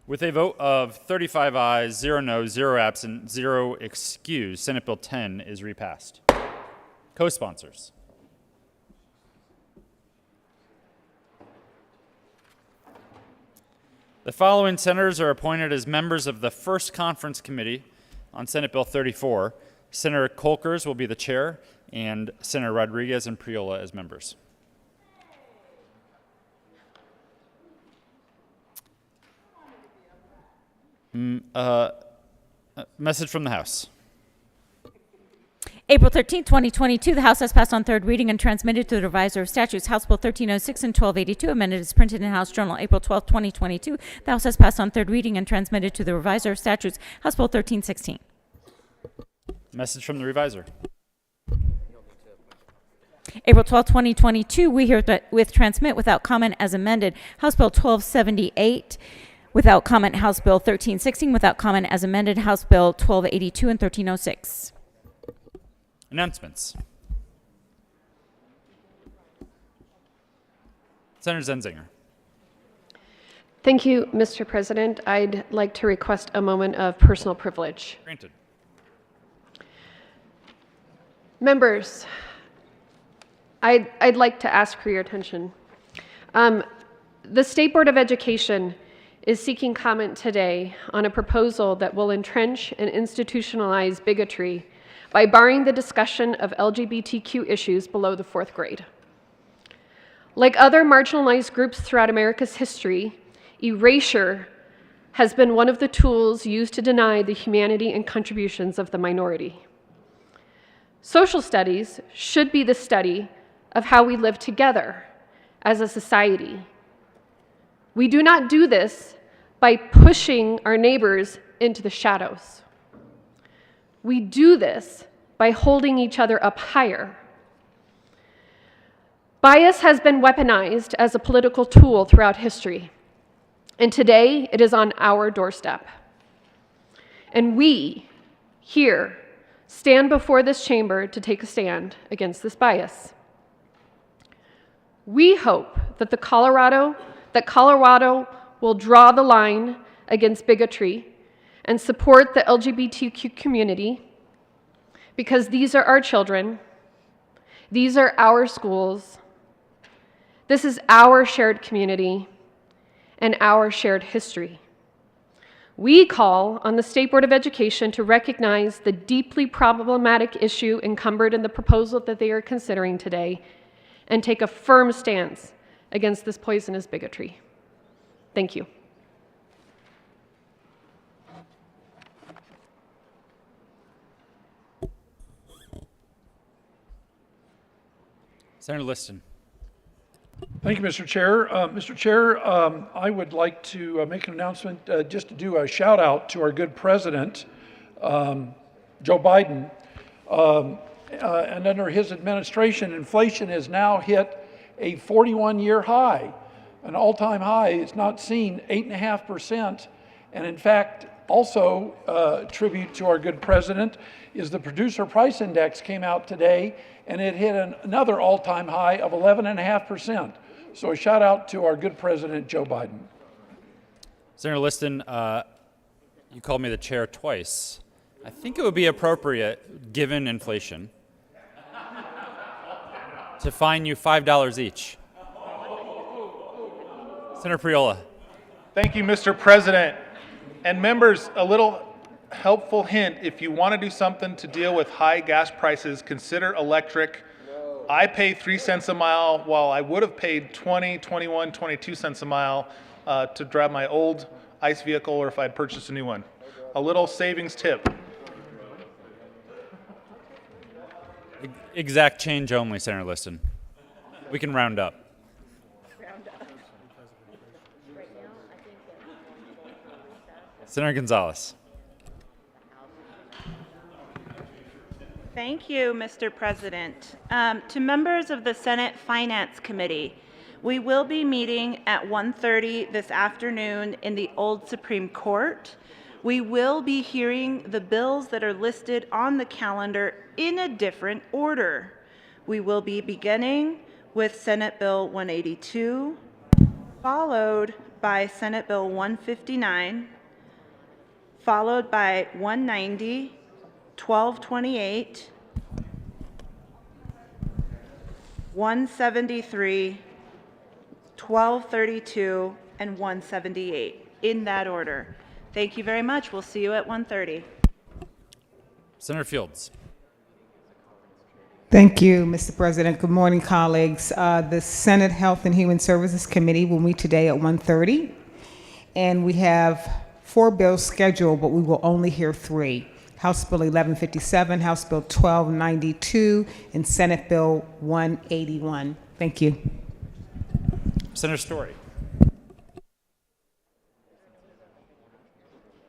A: With a vote of 35 ayes, 0 no, 0 absent, 0 excused, Senate Bill 10 is repassed. Co-sponsors. The following senators are appointed as members of the First Conference Committee on Senate Bill 34. Senator Kolkers will be the chair, and Senator Rodriguez and Priola as members. Message from the House.
B: April 13, 2022, the House has passed on third reading and transmitted to the Revisor of Statutes House Bill 1306 and 1282, amended as printed in House Journal April 12, 2022. The House has passed on third reading and transmitted to the Revisor of Statutes House Bill 1316.
A: Message from the Revisor.
B: April 12, 2022, we herewith transmit without comment as amended House Bill 1278, without comment House Bill 1316, without comment as amended House Bill 1282 and 1306.
A: Announcements. Senator Zenzinger.
P: Thank you, Mr. President. I'd like to request a moment of personal privilege.
A: Granted.
P: Members, I'd like to ask for your attention. The State Board of Education is seeking comment today on a proposal that will entrench and institutionalize bigotry by barring the discussion of LGBTQ issues below the 4th grade. Like other marginalized groups throughout America's history, erasure has been one of the tools used to deny the humanity and contributions of the minority. Social studies should be the study of how we live together as a society. We do not do this by pushing our neighbors into the shadows. We do this by holding each other up higher. Bias has been weaponized as a political tool throughout history, and today it is on our doorstep. And we, here, stand before this chamber to take a stand against this bias. We hope that Colorado will draw the line against bigotry and support the LGBTQ community, because these are our children, these are our schools, this is our shared community and our shared history. We call on the State Board of Education to recognize the deeply problematic issue encumbered in the proposal that they are considering today and take a firm stance against this poisonous bigotry. Thank you.
A: Senator Liston.
O: Thank you, Mr. Chair. Mr. Chair, I would like to make an announcement, just to do a shout out to our good president, Joe Biden. And under his administration, inflation has now hit a 41-year high, an all-time high. It's not seen 8.5%. And in fact, also tribute to our good president is the Producer Price Index came out today, and it hit another all-time high of 11.5%. So a shout out to our good president, Joe Biden.
A: Senator Liston, you called me the chair twice. I think it would be appropriate, given inflation, to fine you $5 each. Senator Priola.
G: Thank you, Mr. President. And members, a little helpful hint, if you want to do something to deal with high gas prices, consider electric. I pay 3 cents a mile while I would have paid 20, 21, 22 cents a mile to drive my old ICE vehicle, or if I'd purchased a new one. A little savings tip.
A: Exact change only, Senator Liston. We can round up. Senator Gonzalez.
R: Thank you, Mr. President. To members of the Senate Finance Committee, we will be meeting at 1:30 this afternoon in the Old Supreme Court. We will be hearing the bills that are listed on the calendar in a different order. We will be beginning with Senate Bill 182, followed by Senate Bill 159, followed by 190, 1228, 173, 1232, and 178, in that order. Thank you very much. We'll see you at 1:30.
A: Senator Fields.
U: Thank you, Mr. President. Good morning, colleagues. The Senate Health and Human Services Committee will meet today at 1:30, and we have 4 bills scheduled, but we will only hear 3. House Bill 1157, House Bill 1292, and Senate Bill 181. Thank you.
A: Senator Story.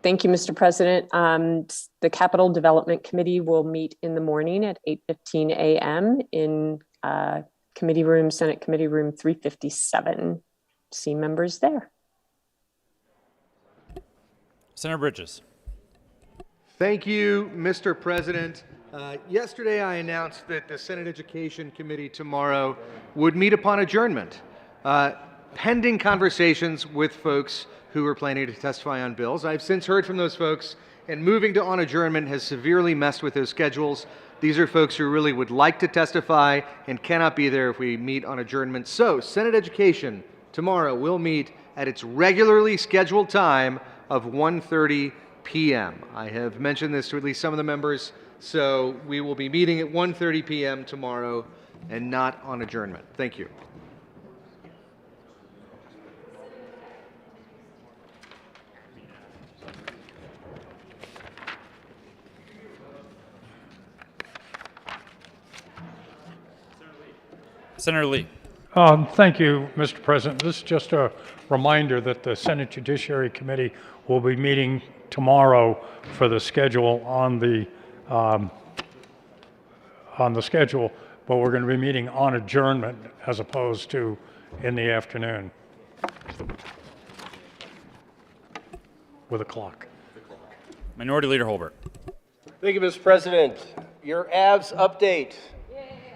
V: Thank you, Mr. President. The Capital Development Committee will meet in the morning at 8:15 a.m. in Committee Room, Senate Committee Room 357. See members there.
A: Senator Bridges.
C: Thank you, Mr. President. Yesterday I announced that the Senate Education Committee tomorrow would meet upon adjournment, pending conversations with folks who are planning to testify on bills. I've since heard from those folks, and moving to on adjournment has severely messed with those schedules. These are folks who really would like to testify and cannot be there if we meet on adjournment. So, Senate Education tomorrow will meet at its regularly scheduled time of 1:30 p.m. I have mentioned this to at least some of the members, so we will be meeting at 1:30 p.m. tomorrow and not on adjournment. Thank you.
A: Senator Lee.
E: Thank you, Mr. President. This is just a reminder that the Senate Judiciary Committee will be meeting tomorrow for the schedule on the schedule, but we're going to be meeting on adjournment as opposed to in the afternoon with a clock.
A: Minority Leader Holbert.
L: Thank you, Mr. President. Your Avs update.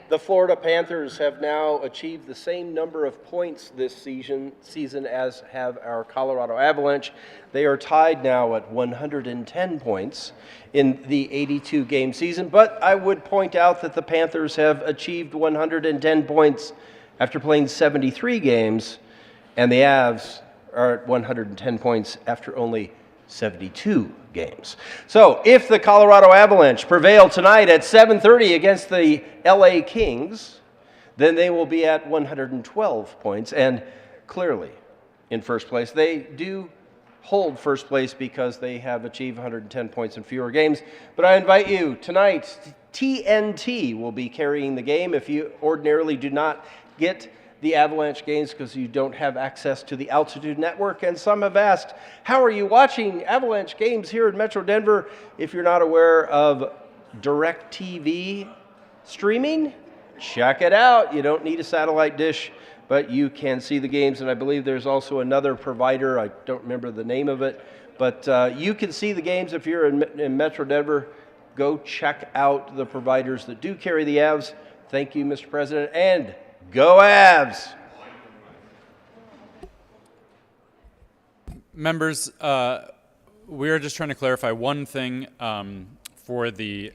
L: The Florida Panthers have now achieved the same number of points this season as have our Colorado Avalanche. They are tied now at 110 points in the 82-game season, but I would point out that the Panthers have achieved 110 points after playing 73 games, and the Avs are at 110 points after only 72 games. So if the Colorado Avalanche prevail tonight at 7:30 against the LA Kings, then they will be at 112 points and clearly in first place. They do hold first place because they have achieved 110 points in fewer games. But I invite you tonight, TNT will be carrying the game. If you ordinarily do not get the Avalanche games because you don't have access to the Altitude Network. And some have asked, how are you watching Avalanche games here in Metro Denver if you're not aware of DirecTV streaming? Check it out. You don't need a satellite dish, but you can see the games. And I believe there's also another provider. I don't remember the name of it, but you can see the games if you're in Metro Denver. Go check out the providers that do carry the Avs. Thank you, Mr. President, and go Avs!
A: Members, we are just trying to clarify one thing for the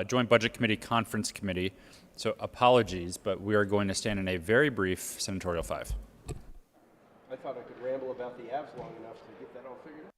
A: Joint Budget Committee Conference Committee. So apologies, but we are going to stand in a very brief senatorial 5.
L: I thought I could ramble about the Avs long enough to get that all figured out.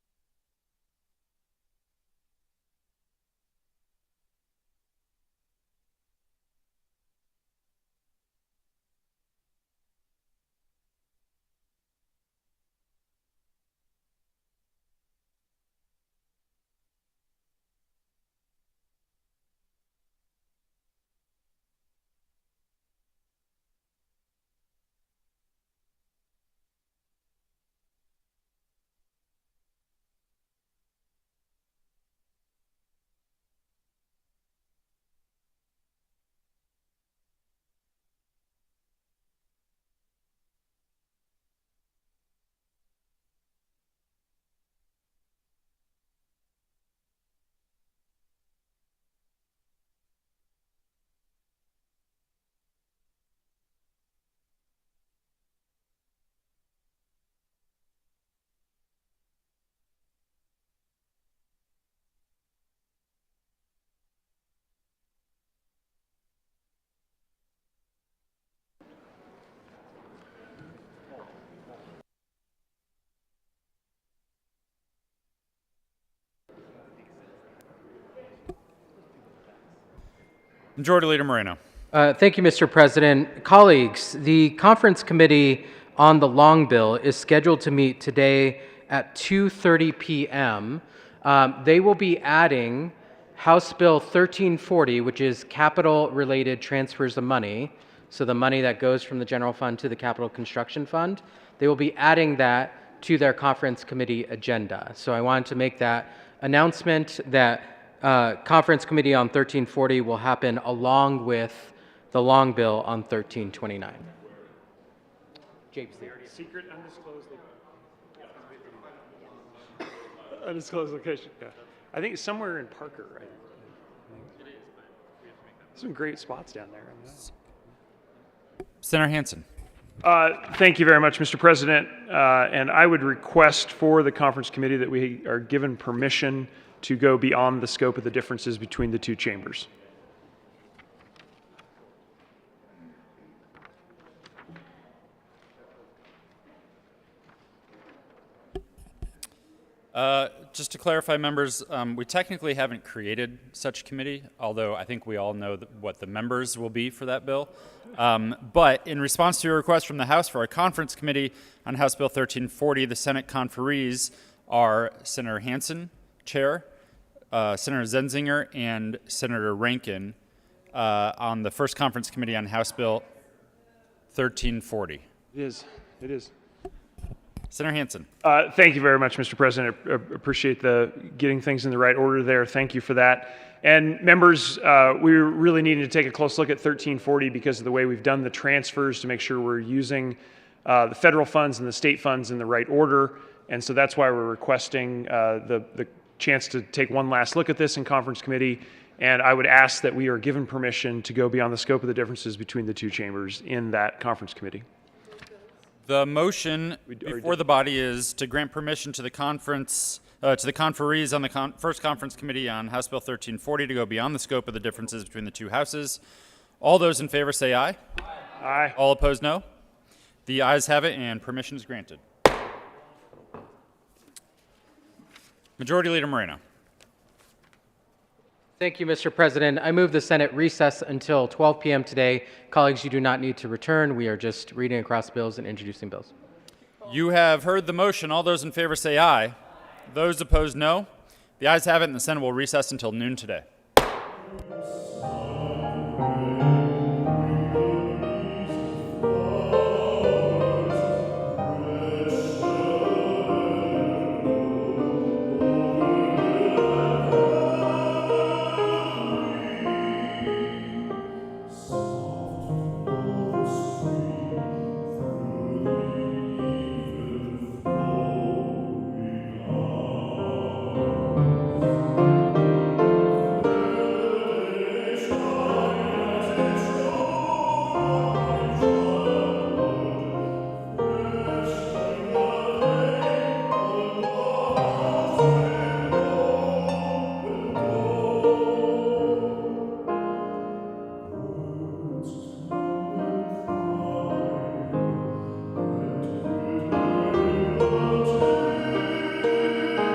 A: Majority Leader Moreno.
D: Thank you, Mr. President. Colleagues, the Conference Committee on the Long Bill is scheduled to meet today at 2:30 p.m. They will be adding House Bill 1340, which is capital-related transfers of money, so the money that goes from the general fund to the capital construction fund. They will be adding that to their Conference Committee agenda. So I wanted to make that announcement that Conference Committee on 1340 will happen along with the long bill on 1329. James Lee.
I: Secret, undisclosed location. Yeah. I think it's somewhere in Parker, right? Some great spots down there.
A: Senator Hansen.
I: Thank you very much, Mr. President. And I would request for the Conference Committee that we are given permission to go beyond the scope of the differences between the two chambers.
A: Just to clarify, members, we technically haven't created such committee, although I think we all know what the members will be for that bill. But in response to your request from the House for a conference committee on House Bill 1340, the Senate conferees are Senator Hansen, Chair, Senator Zenzinger, and Senator Rankin on the first conference committee on House Bill. 1340.
I: It is. It is.
A: Senator Hansen.
I: Thank you very much, Mr. President. I appreciate the getting things in the right order there. Thank you for that. And members, we really needed to take a close look at 1340 because of the way we've done the transfers to make sure we're using the federal funds and the state funds in the right order. And so that's why we're requesting the chance to take one last look at this in conference committee. And I would ask that we are given permission to go beyond the scope of the differences between the two chambers in that conference committee.
A: The motion before the body is to grant permission to the conference, to the conferees on the first conference committee on House Bill 1340 to go beyond the scope of the differences between the two houses. All those in favor say aye.
I: Aye.
A: All opposed, no. The ayes have it, and permission is granted. Majority Leader Moreno.
D: Thank you, Mr. President. I move the Senate recess until 12 p.m. today. Colleagues, you do not need to return. We are just reading across bills and introducing bills.
A: You have heard the motion. All those in favor say aye. Those opposed, no. The ayes have it, and the Senate will recess until noon today.